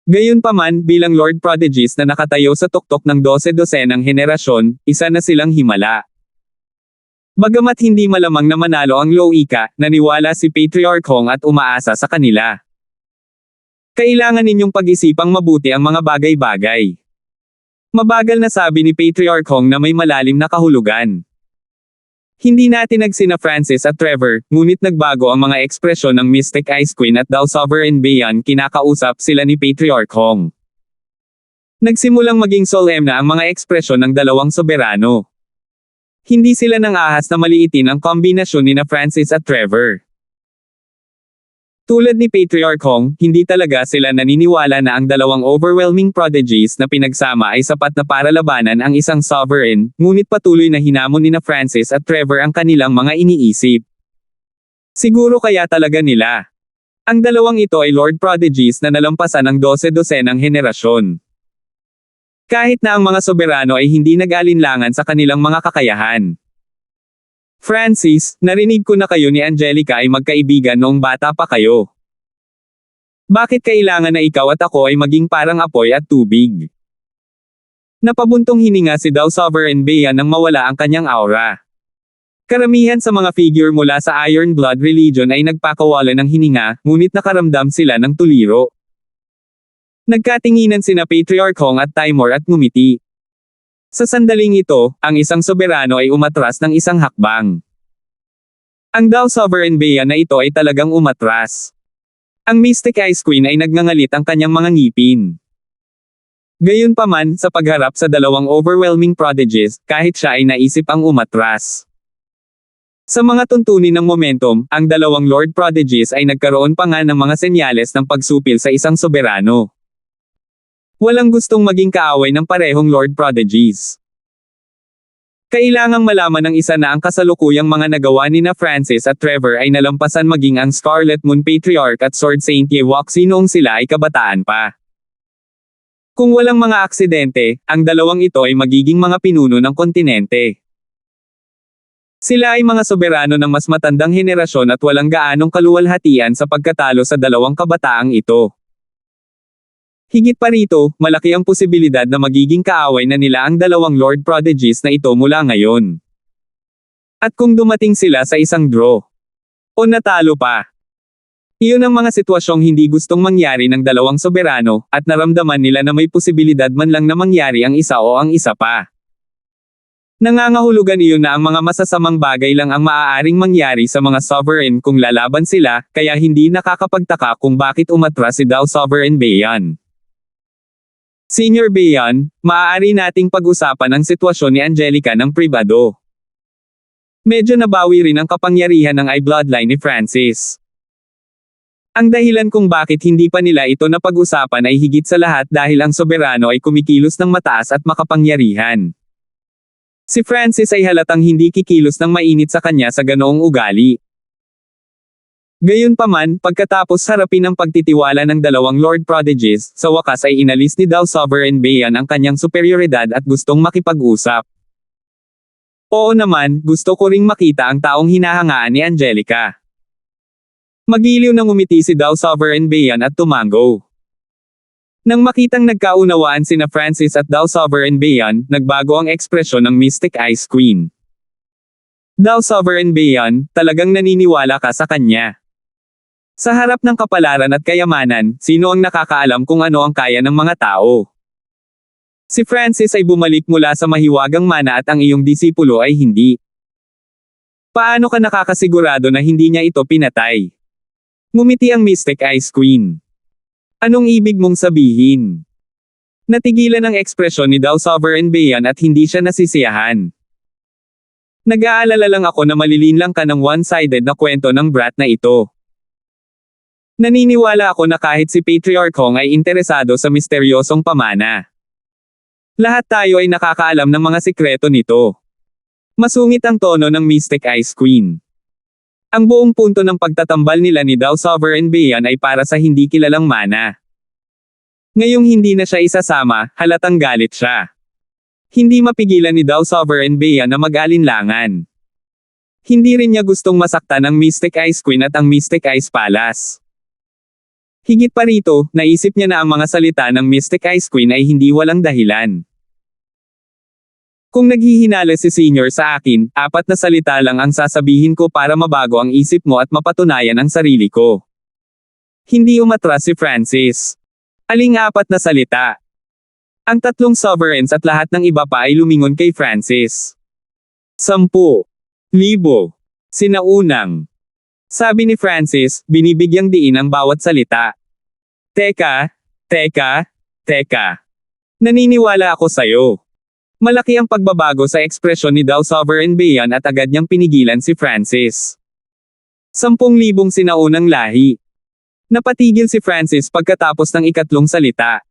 Gayunpaman, bilang Lord Prodigies na nakatayo sa tuktok ng 12-dosenang henerasyon, isa na silang himala. Bagamat hindi malamang na manalo ang Loika, naniwala si Patriarch Hong at umaasa sa kanila. Kailangan ninyong pag-isipang mabuti ang mga bagay-bagay. Mabagal na sabi ni Patriarch Hong na may malalim na kahulugan. Hindi natin nagsina Francis at Trevor, ngunit nagbago ang mga ekspresyon ng Mystic Ice Queen at Dao Sovereign Bayan kinakausap sila ni Patriarch Hong. Nagsimulang maging solemn na ang mga ekspresyon ng dalawang soberano. Hindi sila nang ahas na maliitin ang kombinasyon ni na Francis at Trevor. Tulad ni Patriarch Hong, hindi talaga sila naniniwala na ang dalawang overwhelming prodigies na pinagsama ay sapat na para labanan ang isang sovereign, ngunit patuloy na hinamon ni na Francis at Trevor ang kanilang mga iniisip. Siguro kaya talaga nila. Ang dalawang ito ay Lord Prodigies na nalampasan ang 12-dosenang henerasyon. Kahit na ang mga soberano ay hindi nag-alinlangan sa kanilang mga kakayahan. Francis, narinig ko na kayo ni Angelica ay magkaibigan noong bata pa kayo. Bakit kailangan na ikaw at ako ay maging parang apoy at tubig? Napabuntong hininga si Dao Sovereign Bayan nang mawala ang kanyang aura. Karamihan sa mga figure mula sa Iron Blood Religion ay nagpakawalan ng hininga, ngunit nakaramdam sila ng tuliro. Nagkatinginan sina Patriarch Hong at Timur at ngumiti. Sa sandaling ito, ang isang soberano ay umatras ng isang hakbang. Ang Dao Sovereign Bayan na ito ay talagang umatras. Ang Mystic Ice Queen ay nagngangalit ang kanyang mga ngipin. Gayunpaman, sa pagharap sa dalawang overwhelming prodigies, kahit siya ay naisip ang umatras. Sa mga tuntunin ng momentum, ang dalawang Lord Prodigies ay nagkaroon pa nga ng mga senyales ng pagsupil sa isang soberano. Walang gustong maging kaaway ng parehong Lord Prodigies. Kailangang malaman ng isa na ang kasalukuyang mga nagawa ni na Francis at Trevor ay nalampasan maging ang Scarlet Moon Patriarch at Sword Saint Yewoxi noong sila ay kabataan pa. Kung walang mga aksidente, ang dalawang ito ay magiging mga pinuno ng kontinente. Sila ay mga soberano ng mas matandang henerasyon at walang gaanong kaluwalhatian sa pagkatalo sa dalawang kabataang ito. Higit pa rito, malaki ang posibilidad na magiging kaaway na nila ang dalawang Lord Prodigies na ito mula ngayon. At kung dumating sila sa isang draw, o natalo pa, iyon ang mga sitwasyong hindi gustong mangyari ng dalawang soberano, at naramdaman nila na may posibilidad man lang na mangyari ang isa o ang isa pa. Nangangahulugan iyon na ang mga masasamang bagay lang ang maaaring mangyari sa mga sovereign kung lalaban sila, kaya hindi nakakapagtaka kung bakit umatras si Dao Sovereign Bayan. Senior Bayan, maaari nating pag-usapan ang sitwasyon ni Angelica ng pribado. Medyo nabawi rin ang kapangyarihan ng eye bloodline ni Francis. Ang dahilan kung bakit hindi pa nila ito napag-usapan ay higit sa lahat dahil ang soberano ay kumikilos ng mataas at makapangyarihan. Si Francis ay halatang hindi kikilos ng mainit sa kanya sa ganoong ugali. Gayunpaman, pagkatapos harapin ang pagtitiwala ng dalawang Lord Prodigies, sa wakas ay inalis ni Dao Sovereign Bayan ang kanyang superioridad at gustong makipag-usap. Oo naman, gusto ko ring makita ang taong hinahangaan ni Angelica. Magiliw nang umiti si Dao Sovereign Bayan at tumango. Nang makitang nagkaunawaan sina Francis at Dao Sovereign Bayan, nagbago ang ekspresyon ng Mystic Ice Queen. Dao Sovereign Bayan, talagang naniniwala ka sa kanya. Sa harap ng kapalaran at kayamanan, sino ang nakakaalam kung ano ang kaya ng mga tao? Si Francis ay bumalik mula sa mahiwagang mana at ang iyong disipulo ay hindi. Paano ka nakakasigurado na hindi niya ito pinatay? Ngumiti ang Mystic Ice Queen. Anong ibig mong sabihin? Natigilan ang ekspresyon ni Dao Sovereign Bayan at hindi siya nasisiyahan. Nag-aalala lang ako na malilinlang ka ng one-sided na kwento ng brat na ito. Naniniwala ako na kahit si Patriarch Hong ay interesado sa misteryosong pamana. Lahat tayo ay nakakaalam ng mga sikreto nito. Masungit ang tono ng Mystic Ice Queen. Ang buong punto ng pagtatambal nila ni Dao Sovereign Bayan ay para sa hindi kilalang mana. Ngayong hindi na siya isasama, halatang galit siya. Hindi mapigilan ni Dao Sovereign Bayan na mag-alinlangan. Hindi rin niya gustong masaktan ang Mystic Ice Queen at ang Mystic Ice Palace. Higit pa rito, naisip niya na ang mga salita ng Mystic Ice Queen ay hindi walang dahilan. Kung naghihinala si Senior sa akin, 4 na salita lang ang sasabihin ko para mabago ang isip mo at mapatunayan ang sarili ko. Hindi umatras si Francis. Aling 4 na salita? Ang 3 sovereigns at lahat ng iba pa ay lumingon kay Francis. 10,000. Sinaunang. Sabi ni Francis, binibigyang diin ang bawat salita. Teka. Naniniwala ako sa'yo. Malaki ang pagbabago sa ekspresyon ni Dao Sovereign Bayan at agad niyang pinigilan si Francis. 10,000 sinaunang lahi. Napatigil si Francis pagkatapos ng 3 salita.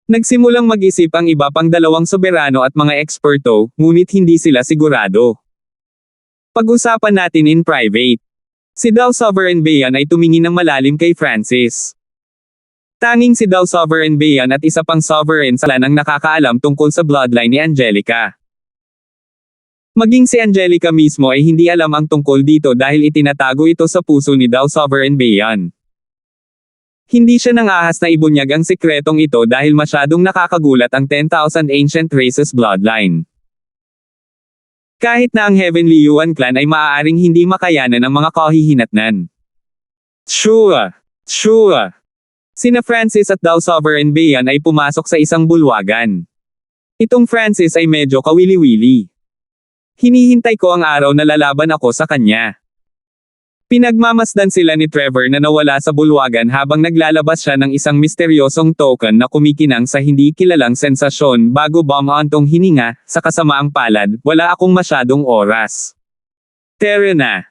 Nagsimulang mag-isip ang iba pang 2 soberano at mga eksperto, ngunit hindi sila sigurado. Pag-usapan natin in private. Si Dao Sovereign Bayan ay tumingin ng malalim kay Francis. Tanging si Dao Sovereign Bayan at isa pang sovereign sa lanang nakakaalam tungkol sa bloodline ni Angelica. Maging si Angelica mismo ay hindi alam ang tungkol dito dahil itinatago ito sa puso ni Dao Sovereign Bayan. Hindi siya nangahas na ibunyag ang sikretong ito dahil masyadong nakakagulat ang 10,000 Ancient Races bloodline. Kahit na ang Heavenly Yuan clan ay maaaring hindi makayanan ng mga kahihinatnan. Sure. Sina Francis at Dao Sovereign Bayan ay pumasok sa isang bulwagan. Itong Francis ay medyo kawili-wili. Hinihintay ko ang araw na lalaban ako sa kanya. Pinagmamasdan sila ni Trevor na nawala sa bulwagan habang naglalabas siya ng isang misteryosong token na kumikinang sa hindi kilalang sensasyon bago bumantong hininga, sa kasamaang palad, wala akong masyadong oras. Tara na.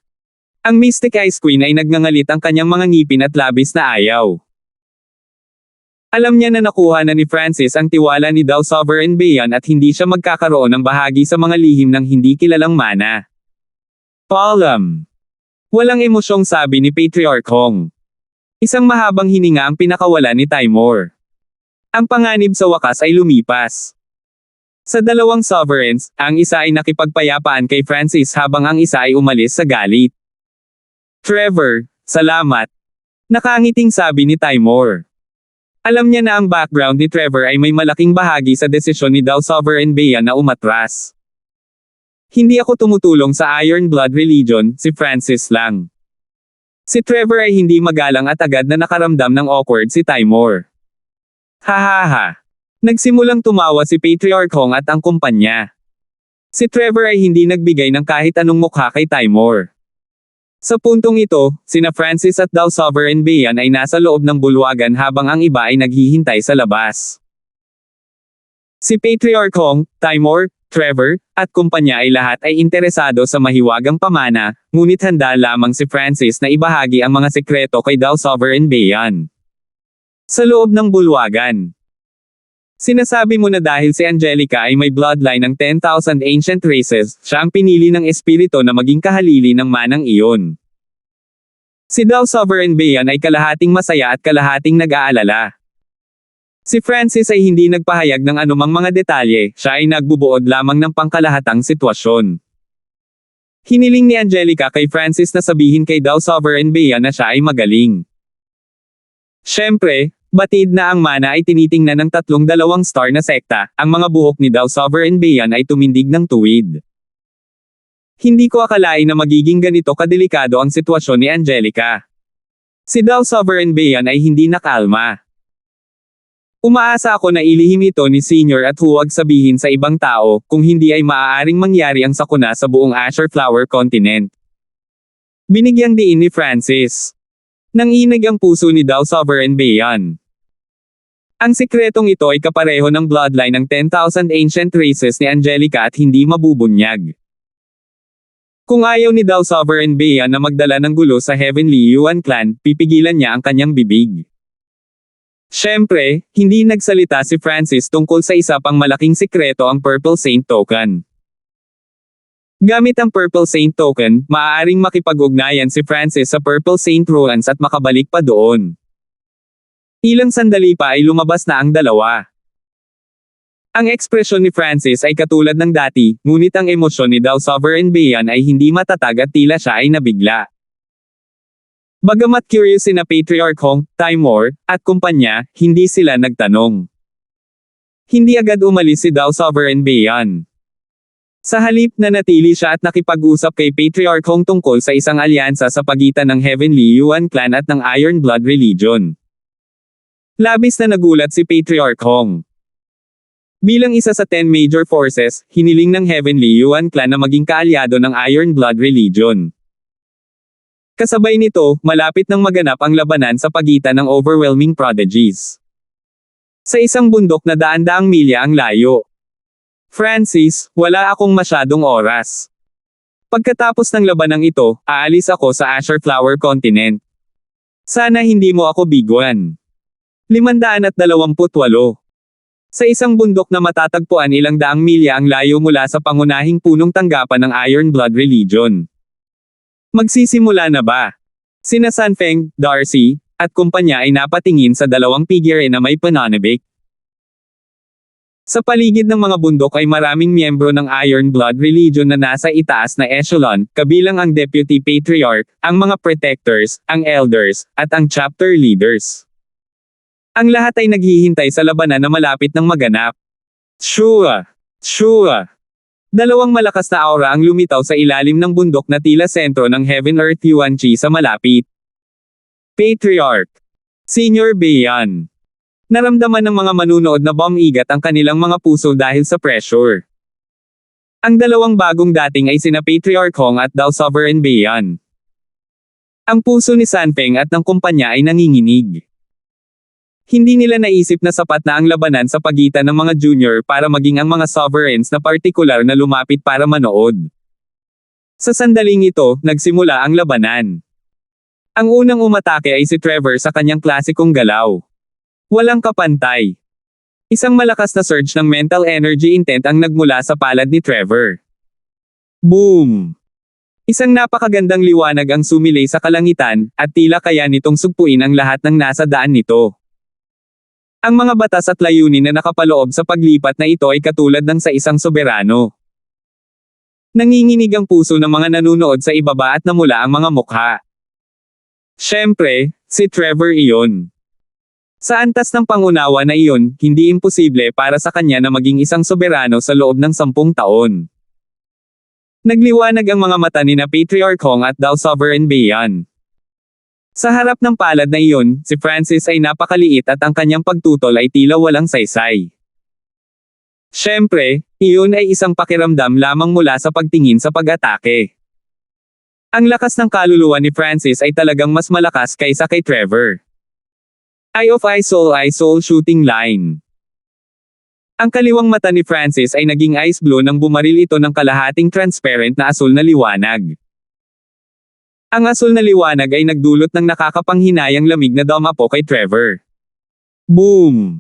Ang Mystic Ice Queen ay nagngangalit ang kanyang mga ngipin at labis na ayaw. Alam niya na nakuha na ni Francis ang tiwala ni Dao Sovereign Bayan at hindi siya magkakaroon ng bahagi sa mga lihim ng hindi kilalang mana. Paalam. Walang emosyong sabi ni Patriarch Hong. Isang mahabang hininga ang pinakawala ni Timur. Ang panganib sa wakas ay lumipas. Sa dalawang sovereigns, ang isa ay nakipagpayapaan kay Francis habang ang isa ay umalis sa galit. Trevor, salamat. Nakangiting sabi ni Timur. Alam niya na ang background ni Trevor ay may malaking bahagi sa desisyon ni Dao Sovereign Bayan na umatras. Hindi ako tumutulong sa Iron Blood Religion, si Francis lang. Si Trevor ay hindi magalang at agad na nakaramdam ng awkward si Timur. Hahaha. Nagsimulang tumawa si Patriarch Hong at ang kumpanya. Si Trevor ay hindi nagbigay ng kahit anong mukha kay Timur. Sa puntong ito, sina Francis at Dao Sovereign Bayan ay nasa loob ng bulwagan habang ang iba ay naghihintay sa labas. Si Patriarch Hong, Timur, Trevor, at kumpanya ay lahat ay interesado sa mahiwagang pamana, ngunit handa lamang si Francis na ibahagi ang mga sekreto kay Dao Sovereign Bayan. Sa loob ng bulwagan. Sinasabi mo na dahil si Angelica ay may bloodline ng 10,000 ancient races, siya ang pinili ng espiritu na maging kahalili ng manang iyon. Si Dao Sovereign Bayan ay kalahating masaya at kalahating nag-aalala. Si Francis ay hindi nagpahayag ng anumang mga detalye, siya ay nagbubuod lamang ng pangkalahatang sitwasyon. Hiniling ni Angelica kay Francis na sabihin kay Dao Sovereign Bayan na siya ay magaling. Siyempre, batid na ang mana ay tinitingnan ng 32 star na sekta, ang mga buhok ni Dao Sovereign Bayan ay tumindig ng tuwid. Hindi ko akalain na magiging ganito kadelikado ang sitwasyon ni Angelica. Si Dao Sovereign Bayan ay hindi nakalma. Umaasa ako na ilihim ito ni Senior at huwag sabihin sa ibang tao, kung hindi ay maaaring mangyari ang sakuna sa buong Azure Flower Continent. Binigyang diin ni Francis. Nanginig ang puso ni Dao Sovereign Bayan. Ang sikretong ito ay kapareho ng bloodline ng 10,000 ancient races ni Angelica at hindi mabubunyag. Kung ayaw ni Dao Sovereign Bayan na magdala ng gulo sa Heavenly Yuan Clan, pipigilan niya ang kanyang bibig. Siyempre, hindi nagsalita si Francis tungkol sa isa pang malaking sikreto ang Purple Saint Token. Gamit ang Purple Saint Token, maaaring makipag-ugnayan si Francis sa Purple Saint Ruins at makabalik pa doon. Ilang sandali pa ay lumabas na ang dalawa. Ang ekspresyon ni Francis ay katulad ng dati, ngunit ang emosyon ni Dao Sovereign Bayan ay hindi matatag at tila siya ay nabigla. Bagamat curious sina Patriarch Hong, Timur, at kumpanya, hindi sila nagtanong. Hindi agad umalis si Dao Sovereign Bayan. Sa halip na natili siya at nakipag-usap kay Patriarch Hong tungkol sa isang alyansa sa pagitan ng Heavenly Yuan Clan at ng Iron Blood Religion. Labis na nagulat si Patriarch Hong. Bilang isa sa 10 major forces, hiniling ng Heavenly Yuan Clan na maging kaalyado ng Iron Blood Religion. Kasabay nito, malapit nang maganap ang labanan sa pagitan ng overwhelming prodigies. Sa isang bundok na daan-daang milya ang layo. Francis, wala akong masyadong oras. Pagkatapos ng labanang ito, aalis ako sa Azure Flower Continent. Sana hindi mo ako biguan. 528. Sa isang bundok na matatagpuan ilang daang milya ang layo mula sa pangunahing punong tanggapan ng Iron Blood Religion. Magsisimula na ba? Sina Sanfeng, Darcy, at kumpanya ay napatingin sa dalawang figure na may pananabik. Sa paligid ng mga bundok ay maraming miyembro ng Iron Blood Religion na nasa itaas na echelon, kabilang ang Deputy Patriarch, ang mga Protectors, ang Elders, at ang Chapter Leaders. Ang lahat ay naghihintay sa labanan na malapit ng maganap. Shua! Shua! Dalawang malakas na aura ang lumitaw sa ilalim ng bundok na tila sentro ng Heaven Earth Yuan Chi sa malapit. Patriarch. Senior Bayan. Naramdaman ng mga manunood na bumigat ang kanilang mga puso dahil sa pressure. Ang dalawang bagong dating ay sina Patriarch Hong at Dao Sovereign Bayan. Ang puso ni Sanpeng at ng kumpanya ay nanginginig. Hindi nila naisip na sapat na ang labanan sa pagitan ng mga junior para maging ang mga sovereigns na partikular na lumapit para manood. Sa sandaling ito, nagsimula ang labanan. Ang unang umatake ay si Trevor sa kanyang klasikong galaw. Walang kapantay. Isang malakas na surge ng mental energy intent ang nagmula sa palad ni Trevor. Boom! Isang napakagandang liwanag ang sumilay sa kalangitan, at tila kaya nitong sugpuin ang lahat ng nasa daan nito. Ang mga batas at layunin na nakapaloob sa paglipat na ito ay katulad ng sa isang soberano. Nanginginig ang puso ng mga nanunood sa ibaba at namula ang mga mukha. Siyempre, si Trevor iyon. Sa antas ng pangunawa na iyon, hindi imposible para sa kanya na maging isang soberano sa loob ng 10 taon. Nagliwanag ang mga mata ni na Patriarch Hong at Dao Sovereign Beian. Sa harap ng palad na iyon, si Francis ay napakaliit at ang kanyang pagtutol ay tila walang saysay. Siyempre, iyon ay isang pakiramdam lamang mula sa pagtingin sa pag-atake. Ang lakas ng kaluluwa ni Francis ay talagang mas malakas kaysa kay Trevor. Eye of Eye Soul shooting line. Ang kaliwang mata ni Francis ay naging ice blue nang bumaril ito ng kalahating transparent na asul na liwanag. Ang asul na liwanag ay nagdulot ng nakakapanghinayang lamig na dumapo kay Trevor. Boom!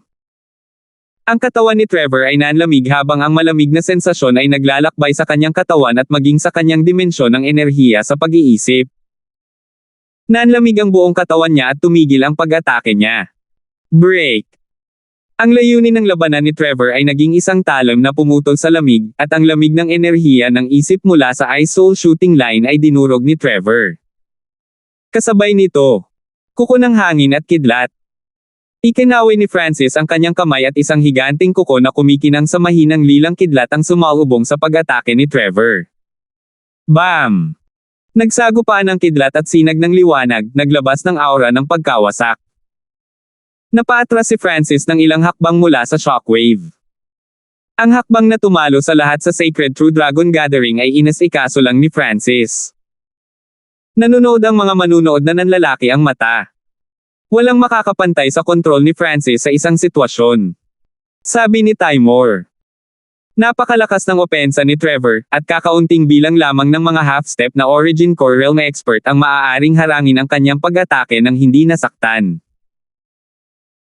Ang katawan ni Trevor ay nanlamig habang ang malamig na sensasyon ay naglalakbay sa kanyang katawan at maging sa kanyang dimensyon ng enerhiya sa pag-iisip. Nanlamig ang buong katawan niya at tumigil ang pag-atake niya. Break! Ang layunin ng labanan ni Trevor ay naging isang talon na pumutol sa lamig, at ang lamig ng enerhiya ng isip mula sa Eye Soul shooting line ay dinurog ni Trevor. Kasabay nito, kuko ng hangin at kidlat. Ikinaway ni Francis ang kanyang kamay at isang higanting kuko na kumikinang sa mahinang lilang kidlat ang sumalubong sa pag-atake ni Trevor. Bam! Nagsagupaan ang kidlat at sinag ng liwanag, naglabas ng aura ng pagkawasak. Napaatras si Francis ng ilang hakbang mula sa shockwave. Ang hakbang na tumalo sa lahat sa Sacred True Dragon Gathering ay inasikaso lang ni Francis. Nanunood ang mga manunood na nanlalaki ang mata. Walang makakapantay sa kontrol ni Francis sa isang sitwasyon. Sabi ni Timor. Napakalakas ng opensa ni Trevor, at kakaunting bilang lamang ng mga half-step na Origin Core Realm expert ang maaaring harangin ang kanyang pag-atake nang hindi nasaktan.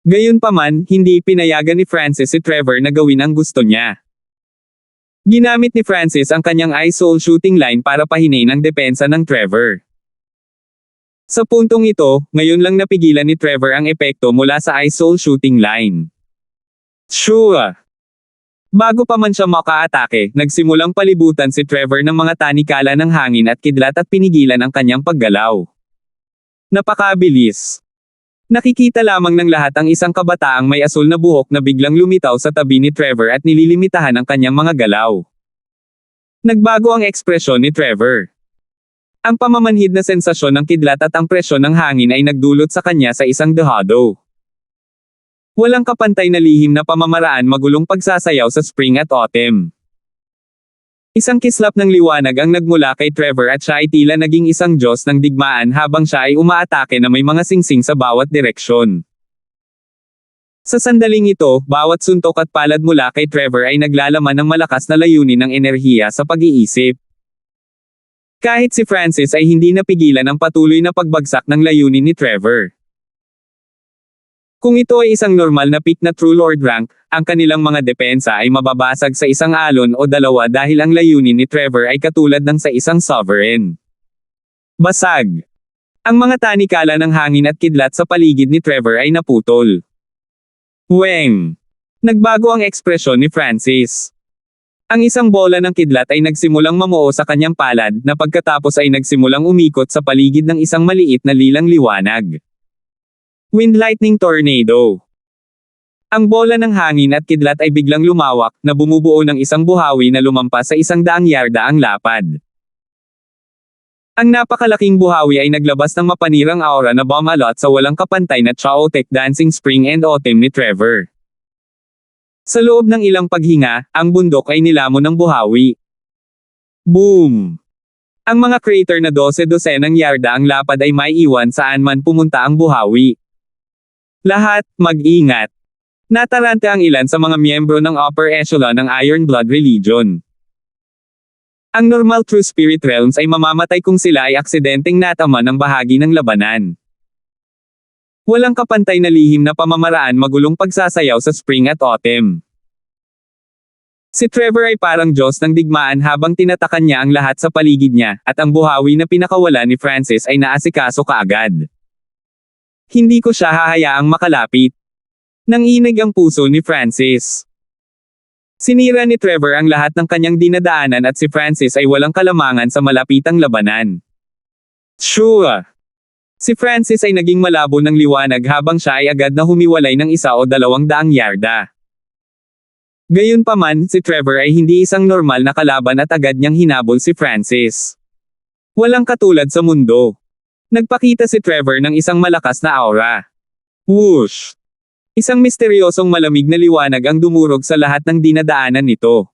Gayunpaman, hindi pinayagan ni Francis si Trevor na gawin ang gusto niya. Ginamit ni Francis ang kanyang Eye Soul shooting line para pahinain ang depensa ng Trevor. Sa puntong ito, ngayon lang napigilan ni Trevor ang epekto mula sa Eye Soul shooting line. Sure! Bago pa man siya makaatake, nagsimulang palibutan si Trevor ng mga tanikala ng hangin at kidlat at pinigilan ang kanyang paggalaw. Napakabilis. Nakikita lamang ng lahat ang isang kabataang may asul na buhok na biglang lumitaw sa tabi ni Trevor at nililimitahan ang kanyang mga galaw. Nagbago ang ekspresyon ni Trevor. Ang pamamanhid na sensasyon ng kidlat at ang presyon ng hangin ay nagdulot sa kanya sa isang dehado. Walang kapantay na lihim na pamamaraan magulong pagsasayaw sa spring at autumn. Isang kislap ng liwanag ang nagmula kay Trevor at siya ay tila naging isang Diyos ng digmaan habang siya ay umaatake na may mga singsing sa bawat direksyon. Sa sandaling ito, bawat suntok at palad mula kay Trevor ay naglalaman ng malakas na layunin ng enerhiya sa pag-iisip. Kahit si Francis ay hindi napigilan ang patuloy na pagbagsak ng layunin ni Trevor. Kung ito ay isang normal na pick na True Lord rank, ang kanilang mga depensa ay mababasag sa isang alon o dalawa dahil ang layunin ni Trevor ay katulad ng sa isang sovereign. Basag. Ang mga tanikala ng hangin at kidlat sa paligid ni Trevor ay naputol. Weng. Nagbago ang ekspresyon ni Francis. Ang isang bola ng kidlat ay nagsimulang mamuo sa kanyang palad na pagkatapos ay nagsimulang umikot sa paligid ng isang maliit na lilang liwanag. Wind Lightning Tornado. Ang bola ng hangin at kidlat ay biglang lumawak, na bumubuo ng isang buhawi na lumampas sa 100 yarda ang lapad. Ang napakalaking buhawi ay naglabas ng mapanirang aura na bumalot sa walang kapantay na chaotic dancing spring and autumn ni Trevor. Sa loob ng ilang paghinga, ang bundok ay nilamon ng buhawi. Boom! Ang mga crater na 12-dosenang yarda ang lapad ay may iwan saan man pumunta ang buhawi. Lahat, mag-ingat. Natarante ang ilan sa mga miyembro ng upper echelon ng Iron Blood Religion. Ang normal True Spirit Realms ay mamamatay kung sila ay aksidenteng natama ng bahagi ng labanan. Walang kapantay na lihim na pamamaraan magulong pagsasayaw sa spring at autumn. Si Trevor ay parang Diyos ng digmaan habang tinatakan niya ang lahat sa paligid niya, at ang buhawi na pinakawala ni Francis ay naasikaso kaagad. Hindi ko siya hahayaang makalapit. Nanginig ang puso ni Francis. Sinira ni Trevor ang lahat ng kanyang dinadaanan at si Francis ay walang kalamangan sa malapitang labanan. Sure! Si Francis ay naging malabo ng liwanag habang siya ay agad na humiwalay ng 1 o 200 yarda. Gayunpaman, si Trevor ay hindi isang normal na kalaban at agad niyang hinabol si Francis. Walang katulad sa mundo. Nagpakita si Trevor ng isang malakas na aura. Whoosh! Isang misteryosong malamig na liwanag ang dumurog sa lahat ng dinadaanan nito.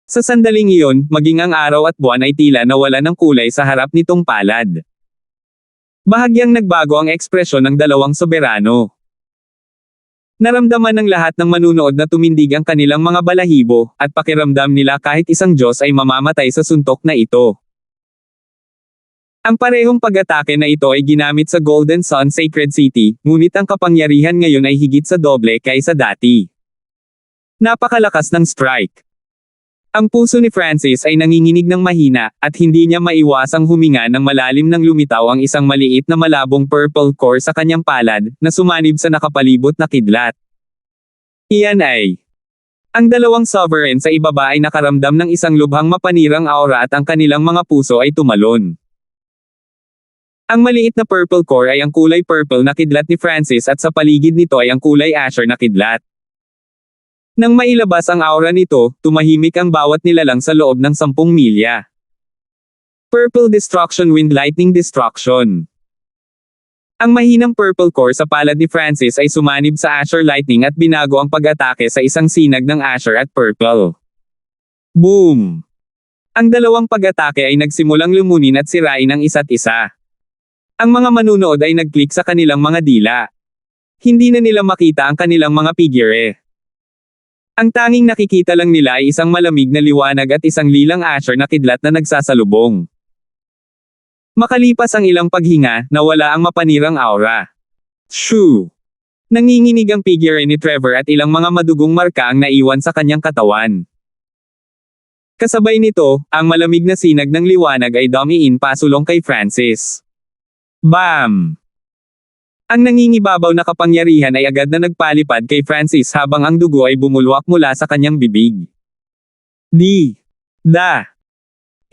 Sa sandaling iyon, maging ang araw at buwan ay tila nawala ng kulay sa harap nitong palad. Bahagyang nagbago ang ekspresyon ng dalawang soberano. Naramdaman ng lahat ng manunood na tumindig ang kanilang mga balahibo, at pakiramdam nila kahit isang Diyos ay mamamatay sa suntok na ito. Ang parehong pag-atake na ito ay ginamit sa Golden Sun Sacred City, ngunit ang kapangyarihan ngayon ay higit sa doble kaysa dati. Napakalakas ng strike. Ang puso ni Francis ay nanginginig ng mahina, at hindi niya maiwasang huminga ng malalim nang lumitaw ang isang maliit na malabong purple core sa kanyang palad, na sumanib sa nakapalibot na kidlat. Iyan ay. Ang dalawang sovereign sa ibaba ay nakaramdam ng isang lubhang mapanirang aura at ang kanilang mga puso ay tumalon. Ang maliit na purple core ay ang kulay purple na kidlat ni Francis at sa paligid nito ay ang kulay asher na kidlat. Nang mailabas ang aura nito, tumahimik ang bawat nilalang sa loob ng 10 milya. Purple Destruction Wind Lightning Destruction. Ang mahinang purple core sa palad ni Francis ay sumanib sa Asher Lightning at binago ang pag-atake sa isang sinag ng Asher at purple. Boom! Ang dalawang pag-atake ay nagsimulang lumunin at sirain ang isa't isa. Ang mga manunood ay nag-click sa kanilang mga dila. Hindi na nila makita ang kanilang mga figure. Ang tanging nakikita lang nila ay isang malamig na liwanag at isang lilang asher na kidlat na nagsasalubong. Makalipas ang ilang paghinga, nawala ang mapanirang aura. Shoo! Nanginginig ang figure ni Trevor at ilang mga madugong marka ang naiwan sa kanyang katawan. Kasabay nito, ang malamig na sinag ng liwanag ay dumiin pasulong kay Francis. Bam! Ang nangingibabaw na kapangyarihan ay agad na nagpalipad kay Francis habang ang dugo ay bumulwak mula sa kanyang bibig.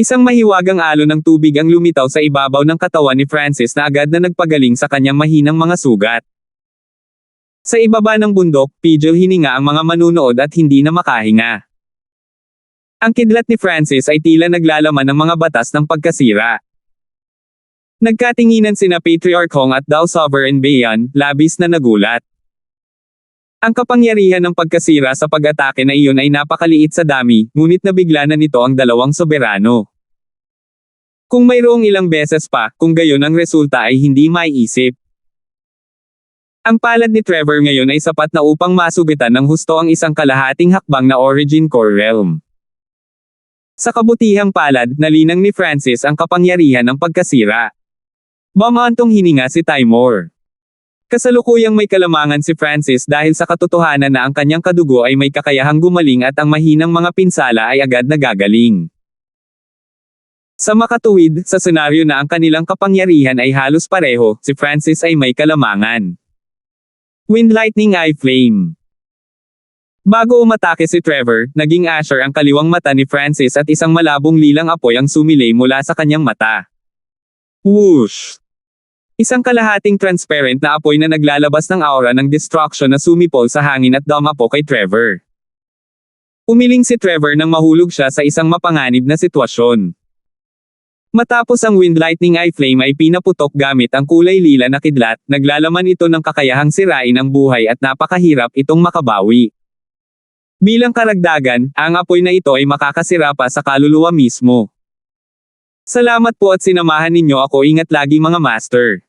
Isang mahiwagang alon ng tubig ang lumitaw sa ibabaw ng katawan ni Francis na agad na nagpagaling sa kanyang mahinang mga sugat. Sa ibaba ng bundok, pidyo hininga ang mga manunood at hindi na makahinga. Ang kidlat ni Francis ay tila naglalaman ng mga batas ng pagkasira. Nagkatinginan sina Patriarch Hong at Dao Sovereign Bayan, labis na nagulat. Ang kapangyarihan ng pagkasira sa pag-atake na iyon ay napakaliit sa dami, ngunit nabigla na nito ang dalawang soberano. Kung mayroong ilang beses pa, kung gayon ang resulta ay hindi maiisip. Ang palad ni Trevor ngayon ay sapat na upang masugitan ng husto ang isang kalahating hakbang na Origin Core Realm. Sa kabutihang palad, nalinang ni Francis ang kapangyarihan ng pagkasira. Bumantong hininga si Timor. Kasalukuyang may kalamangan si Francis dahil sa katotohanan na ang kanyang kadugo ay may kakayahang gumaling at ang mahinang mga pinsala ay agad nagagaling. Sa makatuwid, sa senaryo na ang kanilang kapangyarihan ay halos pareho, si Francis ay may kalamangan. Wind Lightning Eye Flame. Bago umatake si Trevor, naging asher ang kaliwang mata ni Francis at isang malabong lilang apoy ang sumilay mula sa kanyang mata. Whoosh! Isang kalahating transparent na apoy na naglalabas ng aura ng destruction na sumipol sa hangin at dumapo kay Trevor. Umiling si Trevor nang mahulog siya sa isang mapanganib na sitwasyon. Matapos ang Wind Lightning Eye Flame ay pinaputok gamit ang kulay lila na kidlat, naglalaman ito ng kakayahang sirain ang buhay at napakahirap itong makabawi. Bilang karagdagan, ang apoy na ito ay makakasira pa sa kaluluwa mismo. Salamat po at sinamahan ninyo ako, ingat lagi mga master.